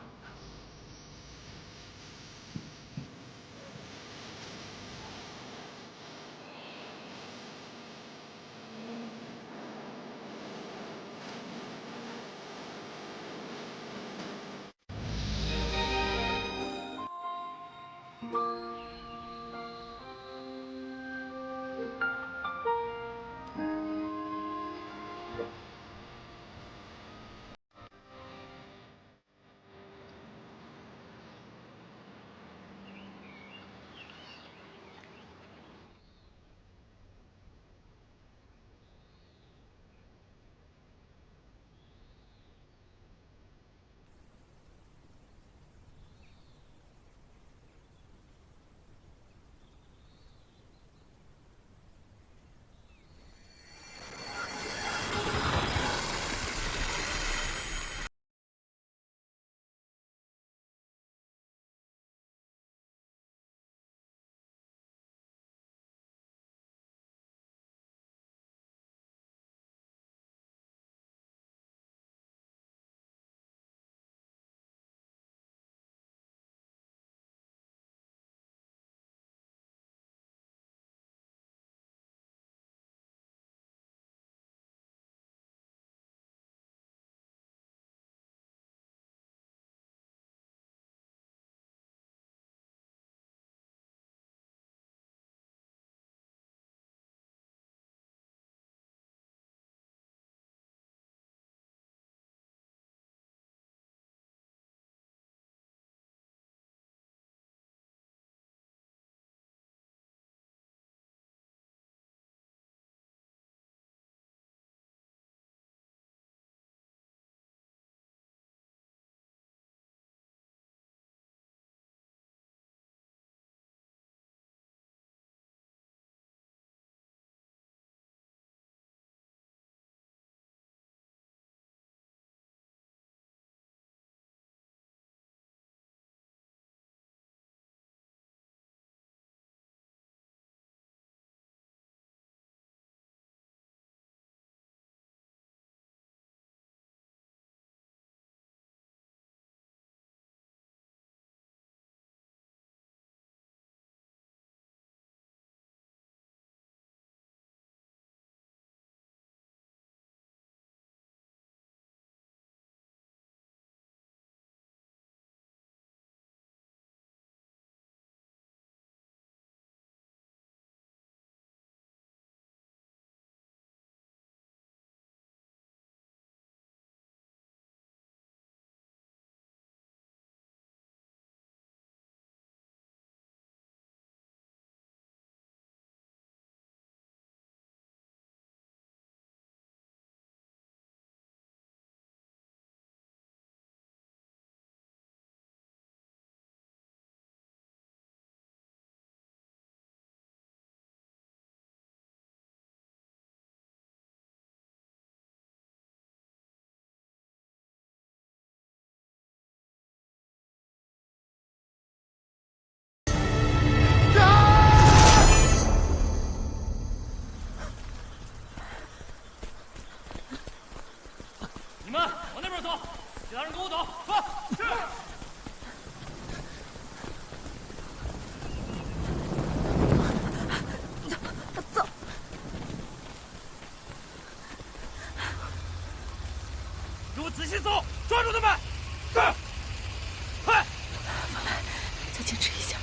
坚持一下，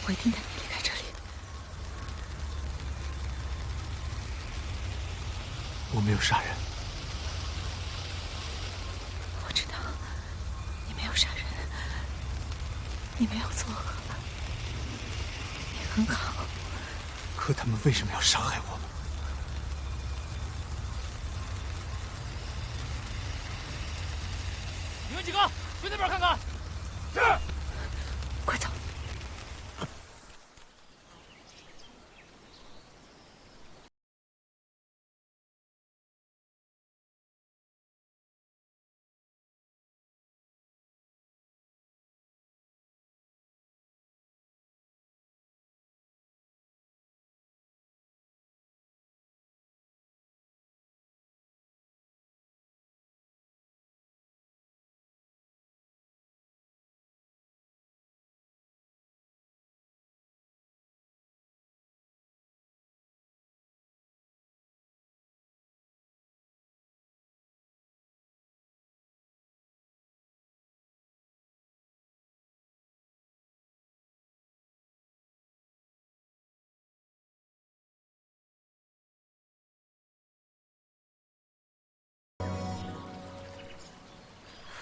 我一定带你离开这里。我没有杀人。我知道你没有杀人，你没有作恶，你很好。可他们为什么要伤害我？你们几个去那边看看。是。快走。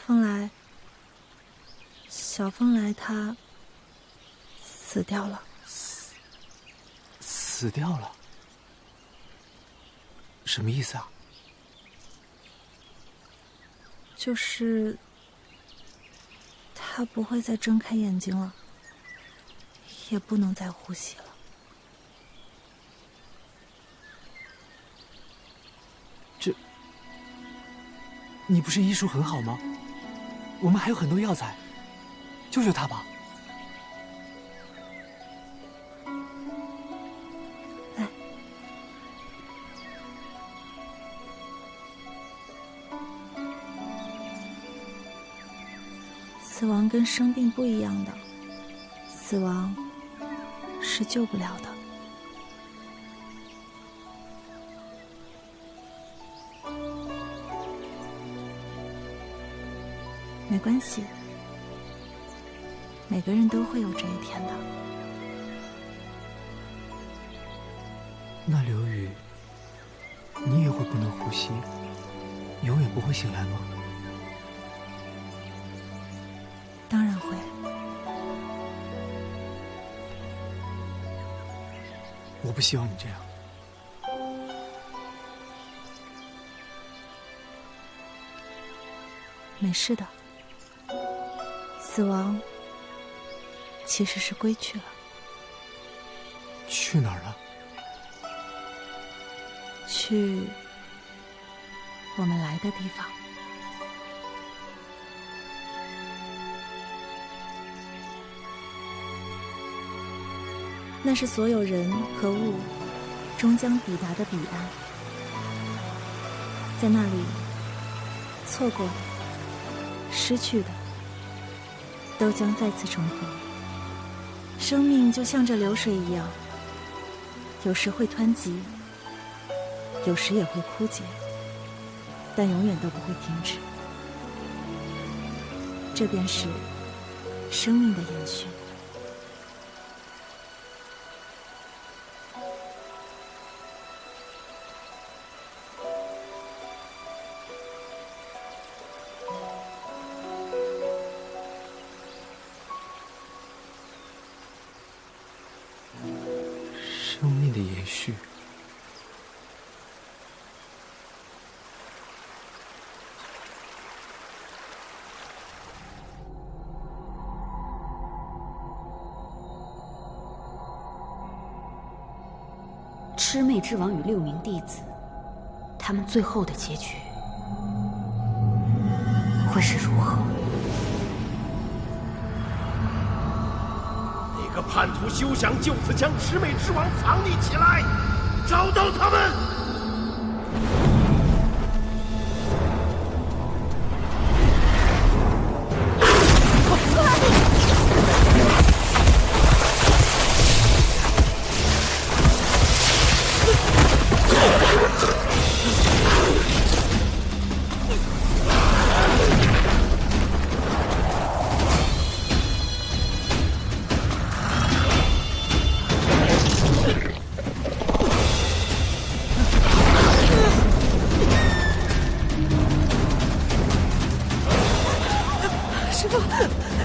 风来，小风来，他死掉了。死掉了？什么意思啊？就是他不会再睁开眼睛了，也不能再呼吸了。你不是医术很好吗？我们还有很多药材，救救他吧。来，死亡跟生病不一样的，死亡是救不了的。没关系，每个人都会有这一天的。那刘宇，你也会不能呼吸，永远不会醒来吗？当然会。我不希望你这样。没事的。死亡其实是归去了。去哪儿了？去我们来的地方。那是所有人和物终将抵达的彼岸。在那里，错过的、失去的都将再次重逢。生命就像这流水一样，有时会湍急，有时也会枯竭，但永远都不会停止。这便是生命的延续。生命的延续。魑魅之王与6名弟子，他们最后的结局会是如何？那个叛徒休想就此将魑魅之王藏匿起来，找到他们！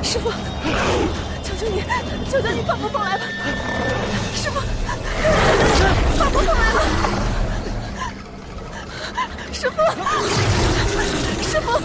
师傅，求求你，求求你放过凤来吧！师傅，放过凤来吧！师傅，师傅。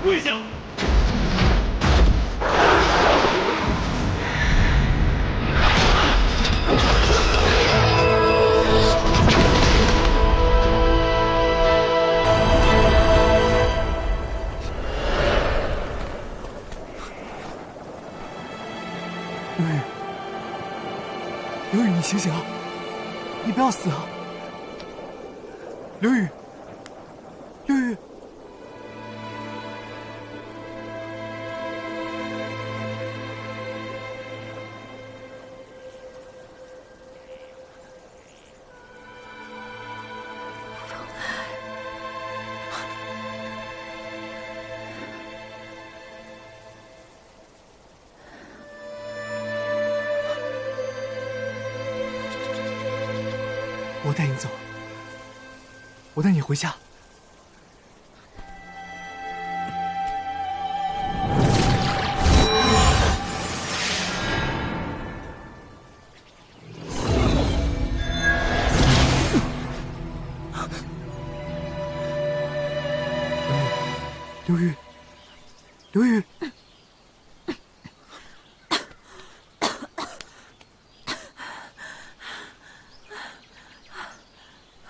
跪下！刘宇，刘宇，你醒醒啊！你不要死啊！刘宇，刘宇。我带你走，我带你回家。刘宇，刘宇，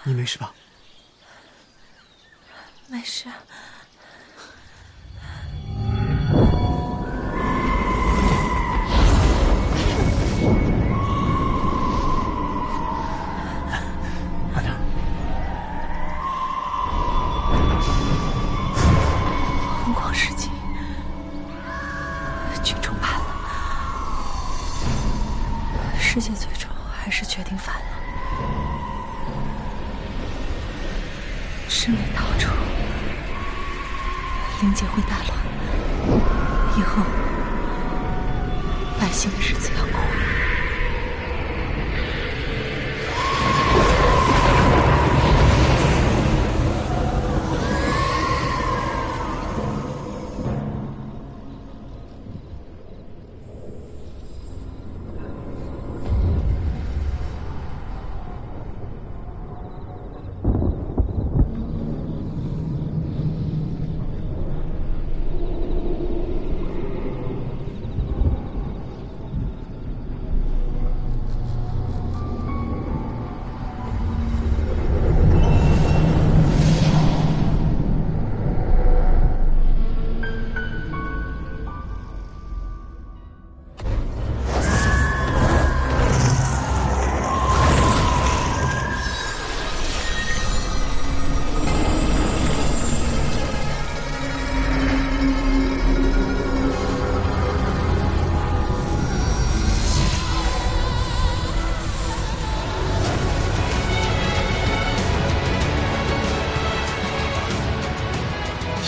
你没事吧？没事。慢点。洪荒世纪，群众叛了，世界最终还是决定反了。魑魅逃出，灵界会大乱，以后百姓的日子要过。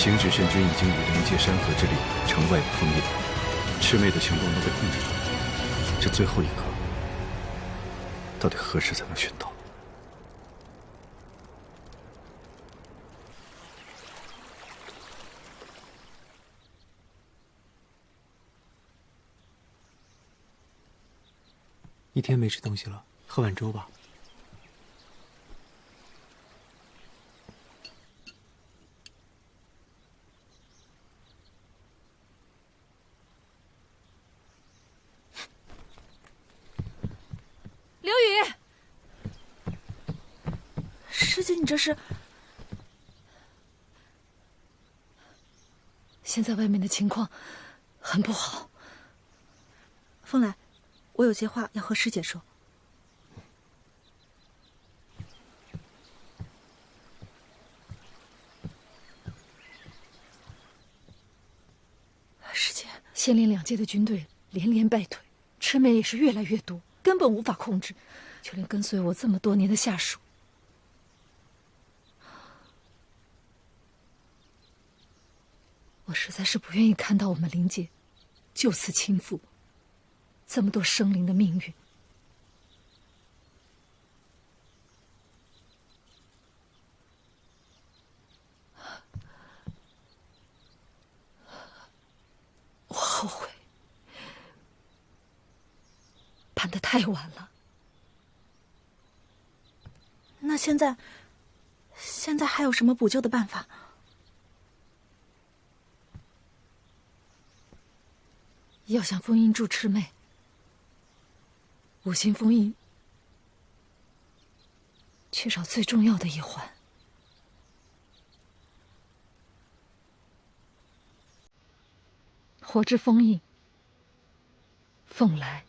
星指神君已经与灵界山河之力城外封印，魑魅的行动都被控制住。这最后一个，到底何时才能寻到？一天没吃东西了，喝碗粥吧。刘宇，师姐，你这是？现在外面的情况很不好。风来，我有些话要和师姐说。师姐，仙灵2界的军队连连败退，魑魅也是越来越多，根本无法控制。就连跟随我这么多年的下属，我实在是不愿意看到我们灵界就此倾覆，这么多生灵的命运。我后悔，办得太晚了。那现在还有什么补救的办法？要想封印住魑魅，5行封印缺少最重要的一环。火之封印，凤来。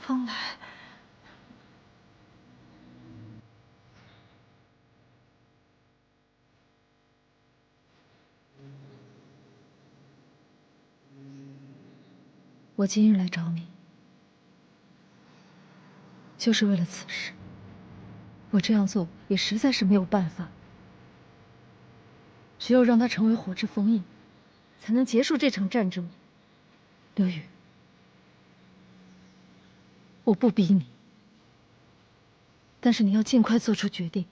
风来，我今日来找你，就是为了此事。我这样做也实在是没有办法，只有让它成为火之封印，才能结束这场战争。刘宇，我不逼你，但是你要尽快做出决定。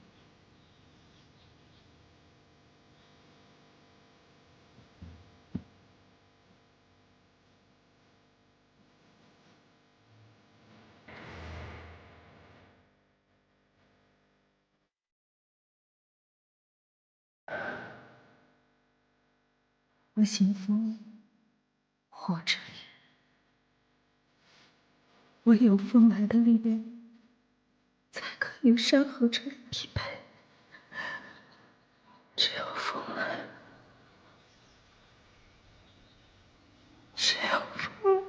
我信风，火之力，唯有风来的力量，才可与山河之力匹配。只有风来，只有风。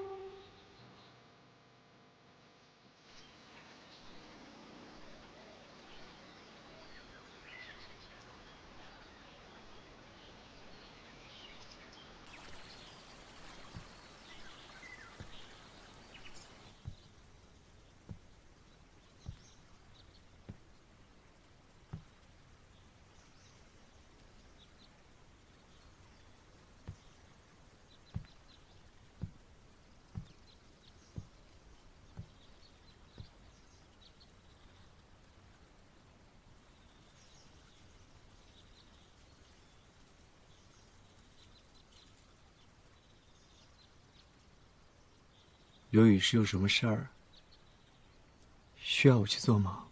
刘宇是有什么事儿需要我去做吗？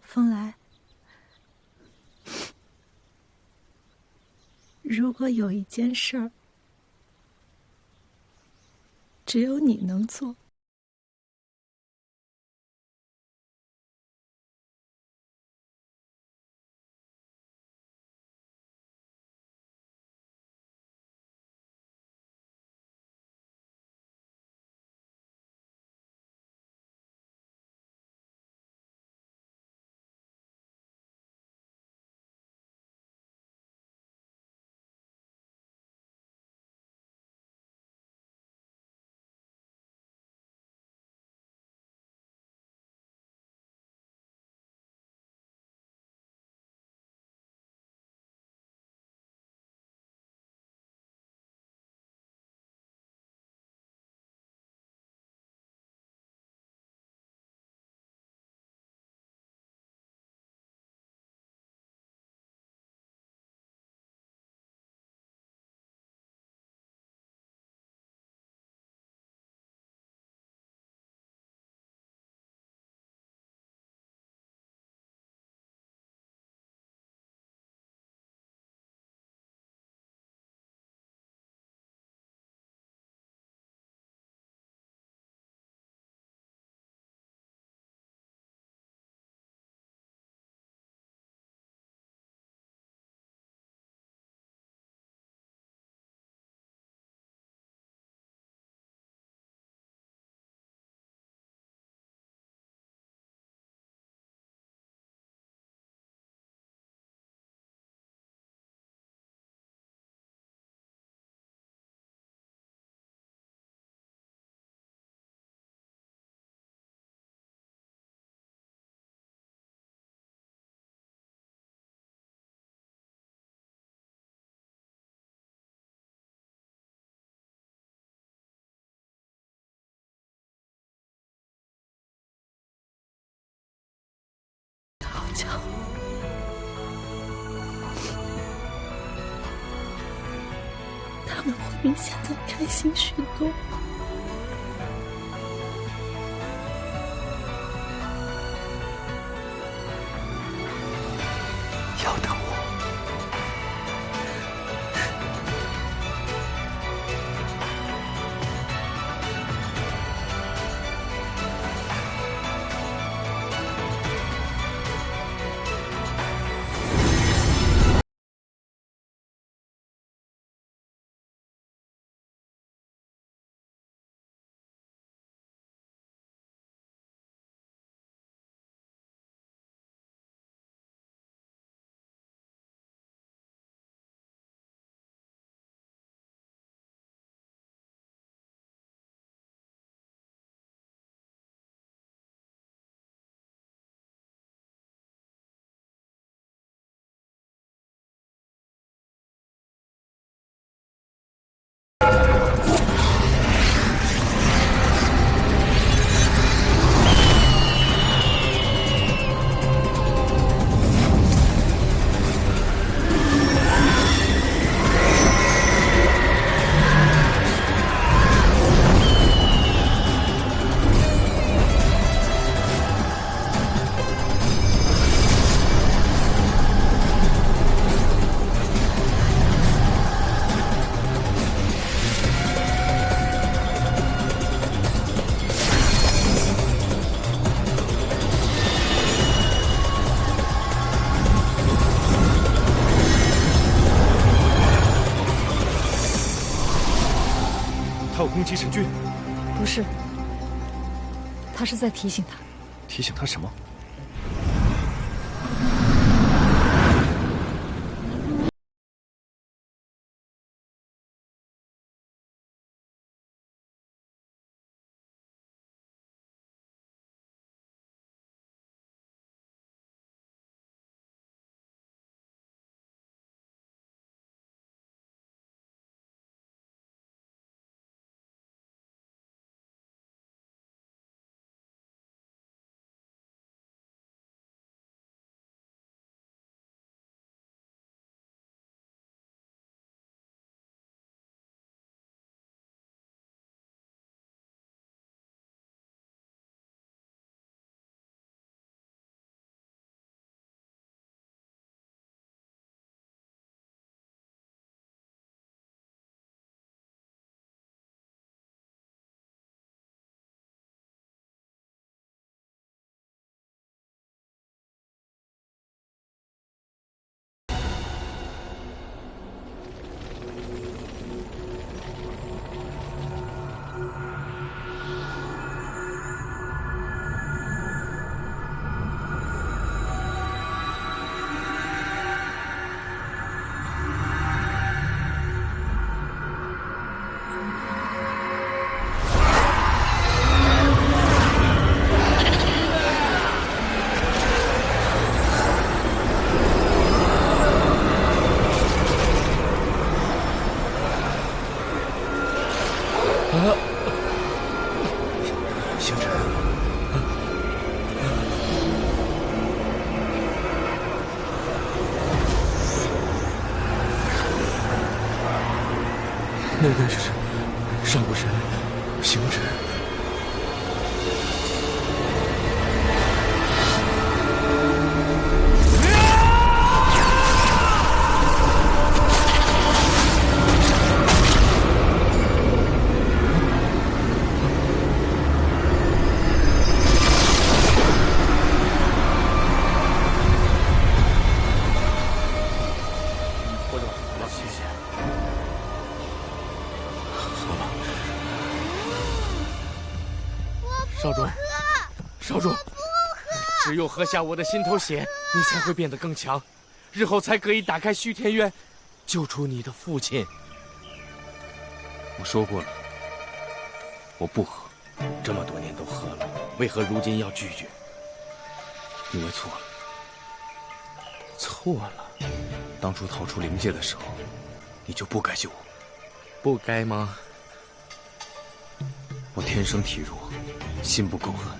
风来，如果有一件事儿，只有你能做，教，他们会比现在开心许多。要等我。他要攻击神君？不是，他是在提醒他。提醒他什么？星辰，那个是上古神星辰。少主，少主，只有喝下我的心头血，你才会变得更强，日后才可以打开虚天渊，救出你的父亲。我说过了，我不喝，这么多年都喝了，为何如今要拒绝？因为错了，错了。当初逃出灵界的时候，你就不该救我。不该吗？我天生体弱，心不够狠，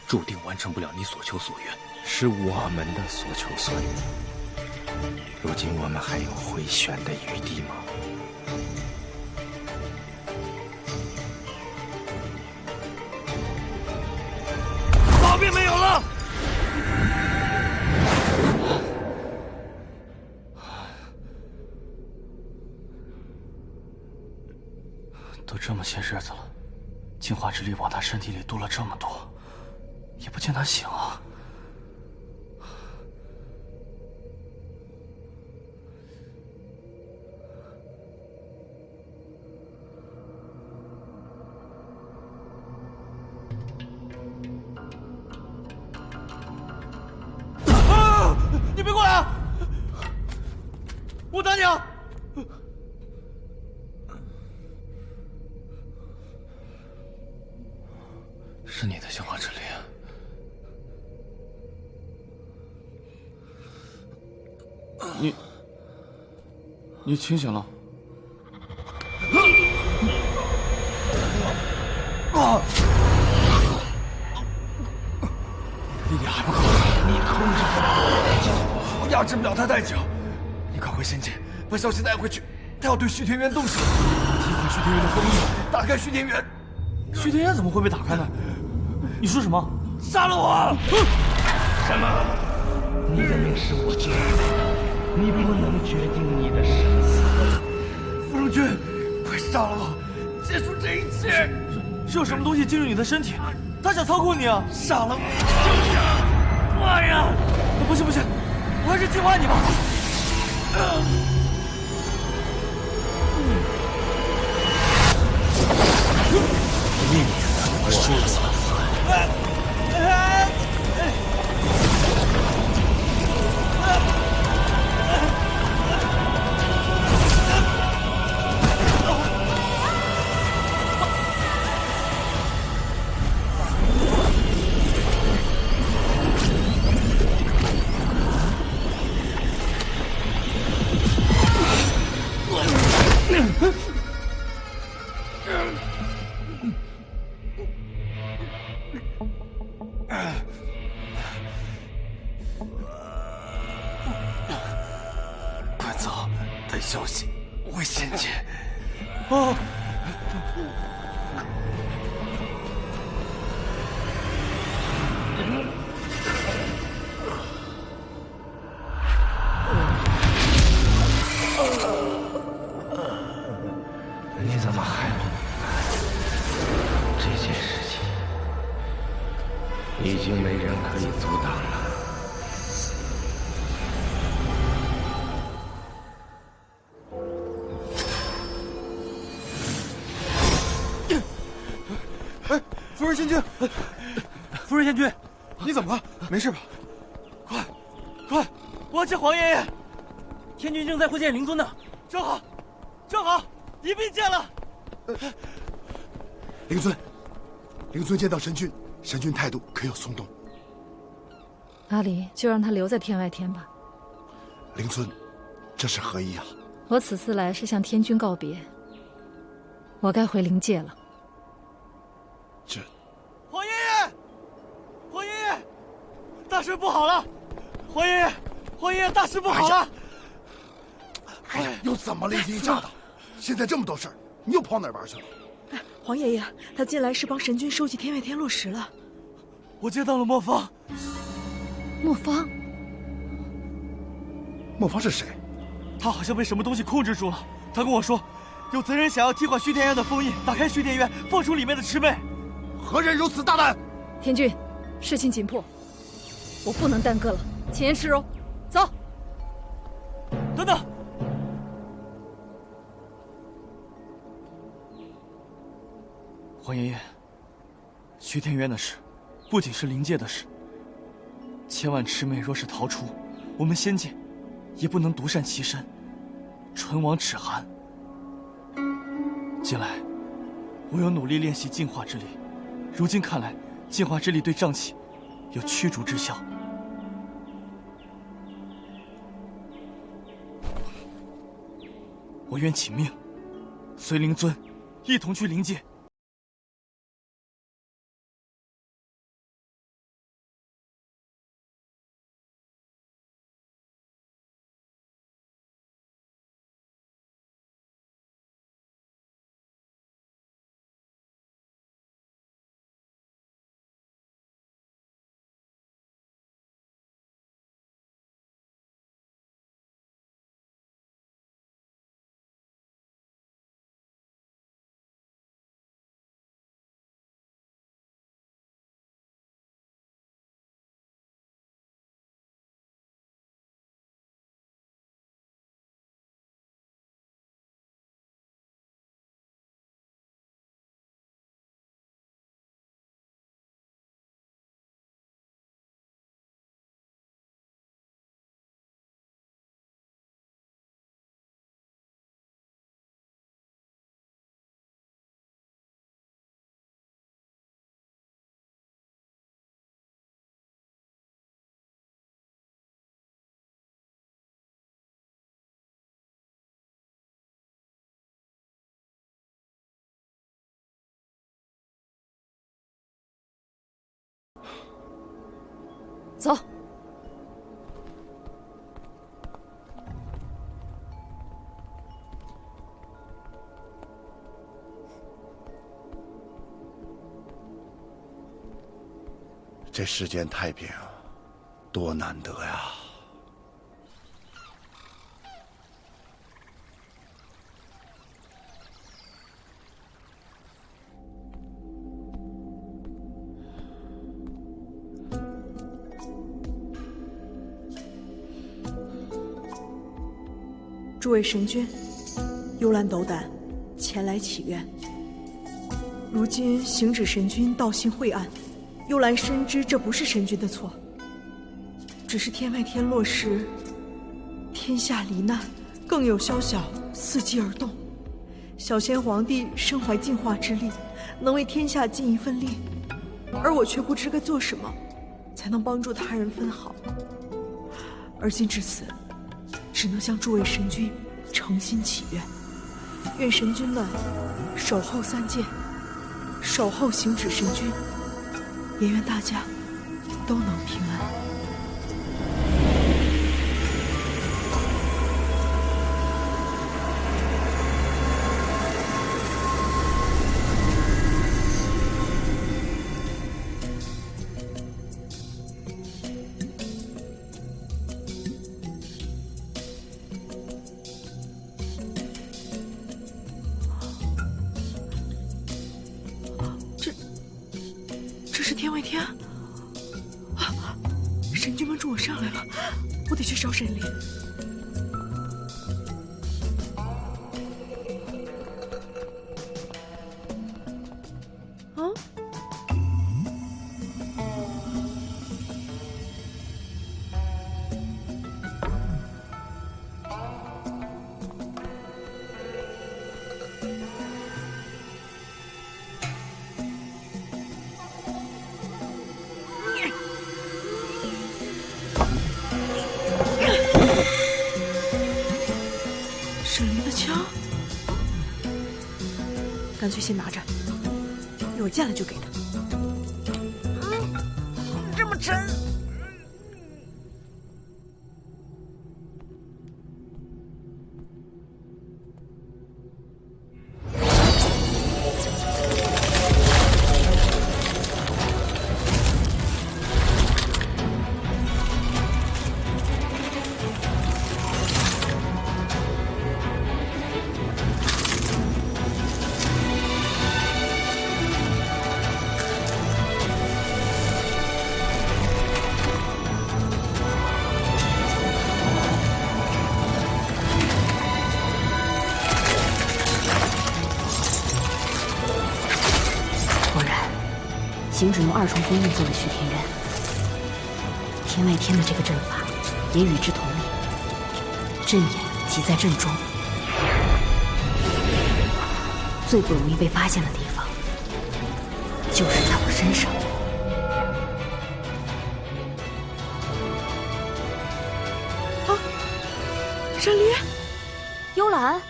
注定完成不了你所求所愿。是我们的所求所欲。如今我们还有回旋的余地吗？毛病没有了。都这么些日子了，净化之力往他身体里渡了这么多，也不见他醒啊。你别过来！我打你啊！是你的净化之力。你清醒了？力量还不够，你控制不了我，压制不了他太久。你快回仙界，把消息带回去，他要对徐天元动手，替换徐天元的封印，打开徐天元。徐天元怎么会被打开呢？你说什么？杀了我！什么？你的命是我决定的，你不能决定你的生死。芙蓉君，快杀了我，结束这一切！是有什么东西进入你的身体？他想操控你啊！杀了我！妈呀！不行不行，我还是净化你吧。命运我输了。快走，带消息回仙界。啊！你怎么还不明白？这件事情已经没人可以阻挡了。哎，夫人仙君，夫人仙君，你怎么了？没事吧？快，我要见皇爷爷！天君正在会见灵尊呢。正好，一并见了。灵尊见到神君，神君态度可有松动？阿离，就让他留在天外天吧。灵尊，这是何意啊？我此次来是向天君告别，我该回灵界了。皇爷爷，大事不好了！皇爷爷，大事不好了！哎呀，又怎么了？一惊一乍的，现在这么多事儿，你又跑哪儿玩去了？皇爷爷，他进来是帮神君收集天外天落石了。我接到了莫方。莫方？莫方是谁？他好像被什么东西控制住了。他跟我说，有贼人想要替换虚天渊的封印，打开虚天渊，放出里面的魑魅。何人如此大胆？天君，事情紧迫，我不能耽搁了。前言迟柔，走。等等。皇爷爷，虚天渊的事，不仅是灵界的事。千万魑魅若是逃出，我们仙界也不能独善其身，唇亡齿寒。近来，我有努力练习净化之力，如今看来，净化之力对瘴气有驱逐之效。我愿请命，随灵尊一同去灵界。走。这世间太平，多难得呀！诸位神君，幽兰斗胆前来祈愿。如今行止神君道行晦暗，幽兰深知这不是神君的错，只是天外天落时，天下罹难，更有宵小伺机而动。小仙皇帝身怀净化之力，能为天下尽一份力，而我却不知该做什么，才能帮助他人分好。而今至此，只能向诸位神君诚心祈愿，愿神君们守候三界，守候行止神君，也愿大家都能平安。这是天外天啊！神君们助我上来了，我得去烧神灵。沈灵的枪，干脆先拿着，一会儿见了就给他。这么沉。行止用二重封印做了虚天渊，天外天的这个阵法也与之同理，阵眼即在阵中。最不容易被发现的地方，就是在我身上。啊，山离，幽兰，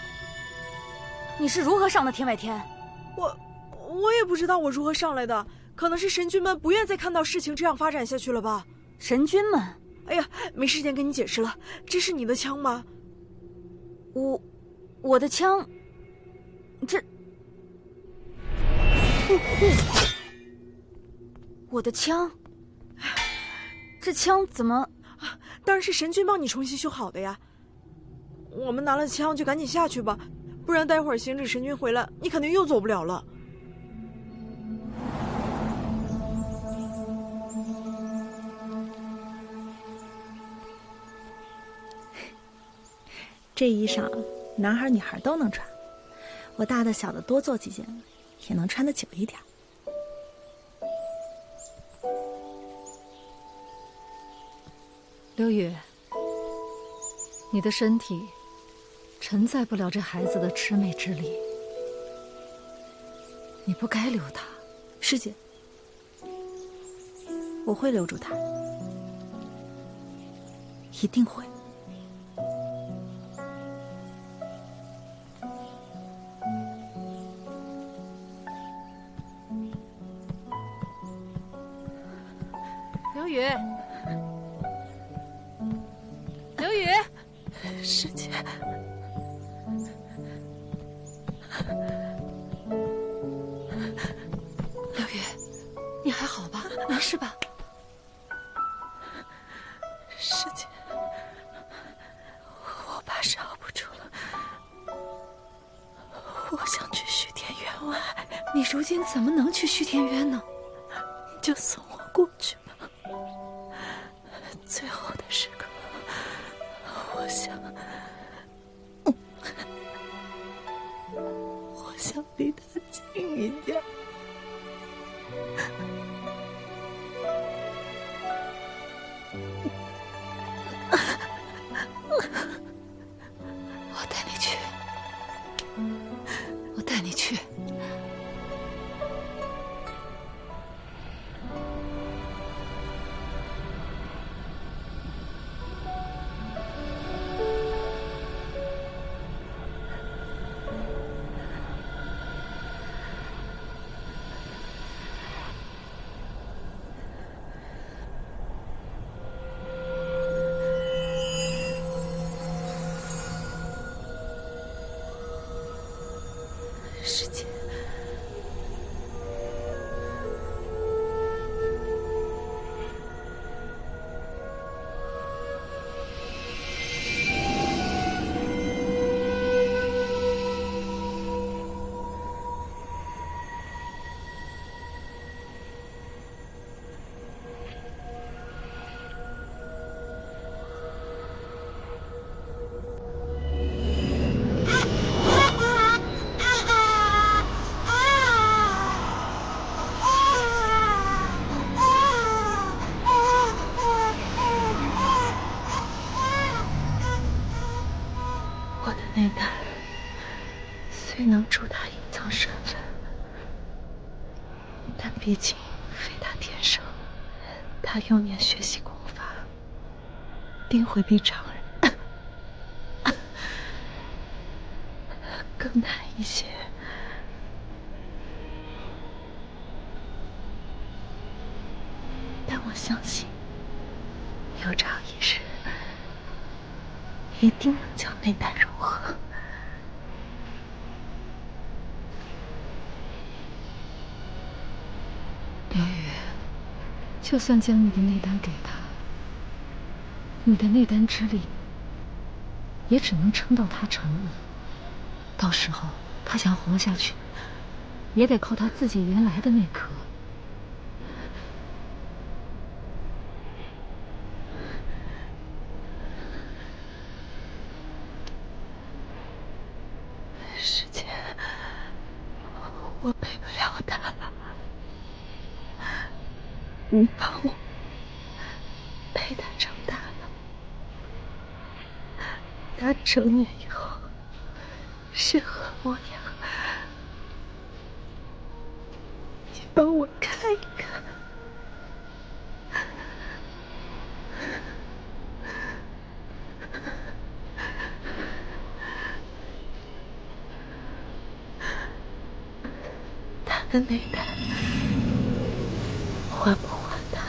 你是如何上的天外天？我也不知道我如何上来的。可能是神君们不愿再看到事情这样发展下去了吧？神君们？哎呀，没时间跟你解释了。这是你的枪吗？我的枪，我的枪，这枪怎么？当然是神君帮你重新修好的呀。我们拿了枪就赶紧下去吧，不然待会儿行止神君回来，你肯定又走不了了。这衣裳，男孩女孩都能穿，我大的小的多做几件，也能穿得久一点。刘宇，你的身体承载不了这孩子的魑魅之力，你不该留他。师姐，我会留住他，一定会。刘宇，师姐，刘宇，你还好吧？没事吧？师姐，我怕是熬不住了，我想去虚天员外。你如今怎么能去虚天渊呢？就送我过去吧。最后的时刻，我想离他近一点。我带你去，我带你去。师姐，我的内丹虽能助他隐藏身份，但毕竟非他天生。他幼年学习功法，定会比常人更难一些。但我相信，有朝一日，一定能将内丹融合。刘宇，就算将你的内丹给他，你的内丹之力也只能撑到他成人。到时候他想活下去，也得靠他自己原来的那颗。师姐，我陪不了他了，你帮我陪他长大了。他成年以后是何模样，你帮我看一看。他的内丹还不还他？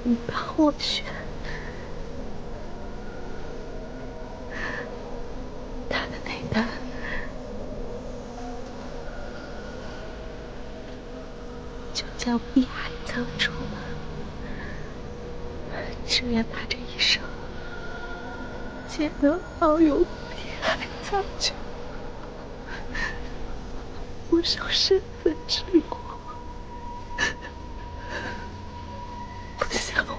你帮我选，他的内丹就将碧海藏住了，只愿他这一生皆能遨游碧海藏去，不受身份之苦，不像我。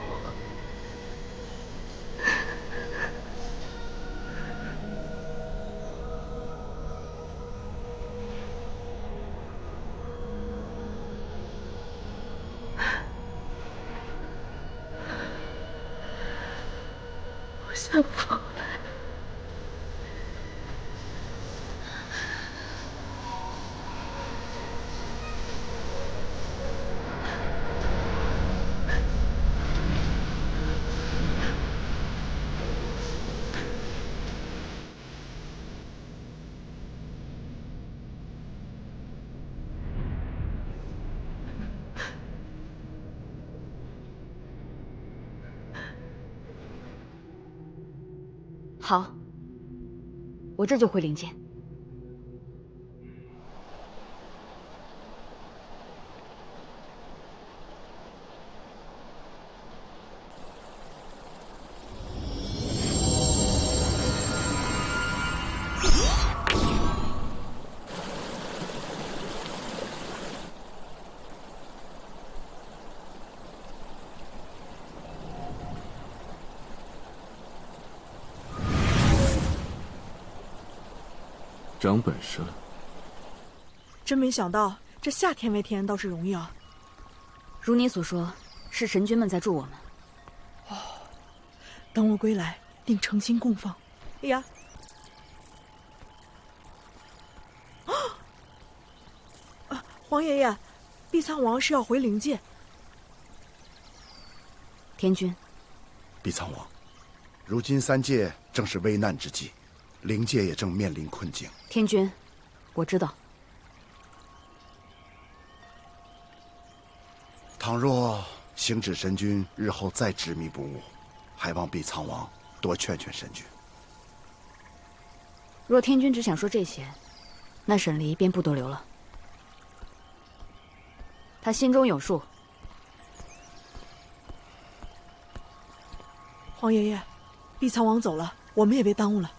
不像风来。好，我这就回灵界。长本事了，真没想到这下天外天倒是容易啊！如你所说，是神君们在助我们。哦，等我归来，定诚心供奉。哎呀！皇爷爷，碧苍王是要回灵界。天君，碧苍王，如今三界正是危难之际。灵界也正面临困境。天君，我知道。倘若星指神君日后再执迷不悟，还望碧苍王多劝劝神君。若天君只想说这些，那沈离便不多留了。他心中有数。皇爷爷，碧苍王走了，我们也别耽误了。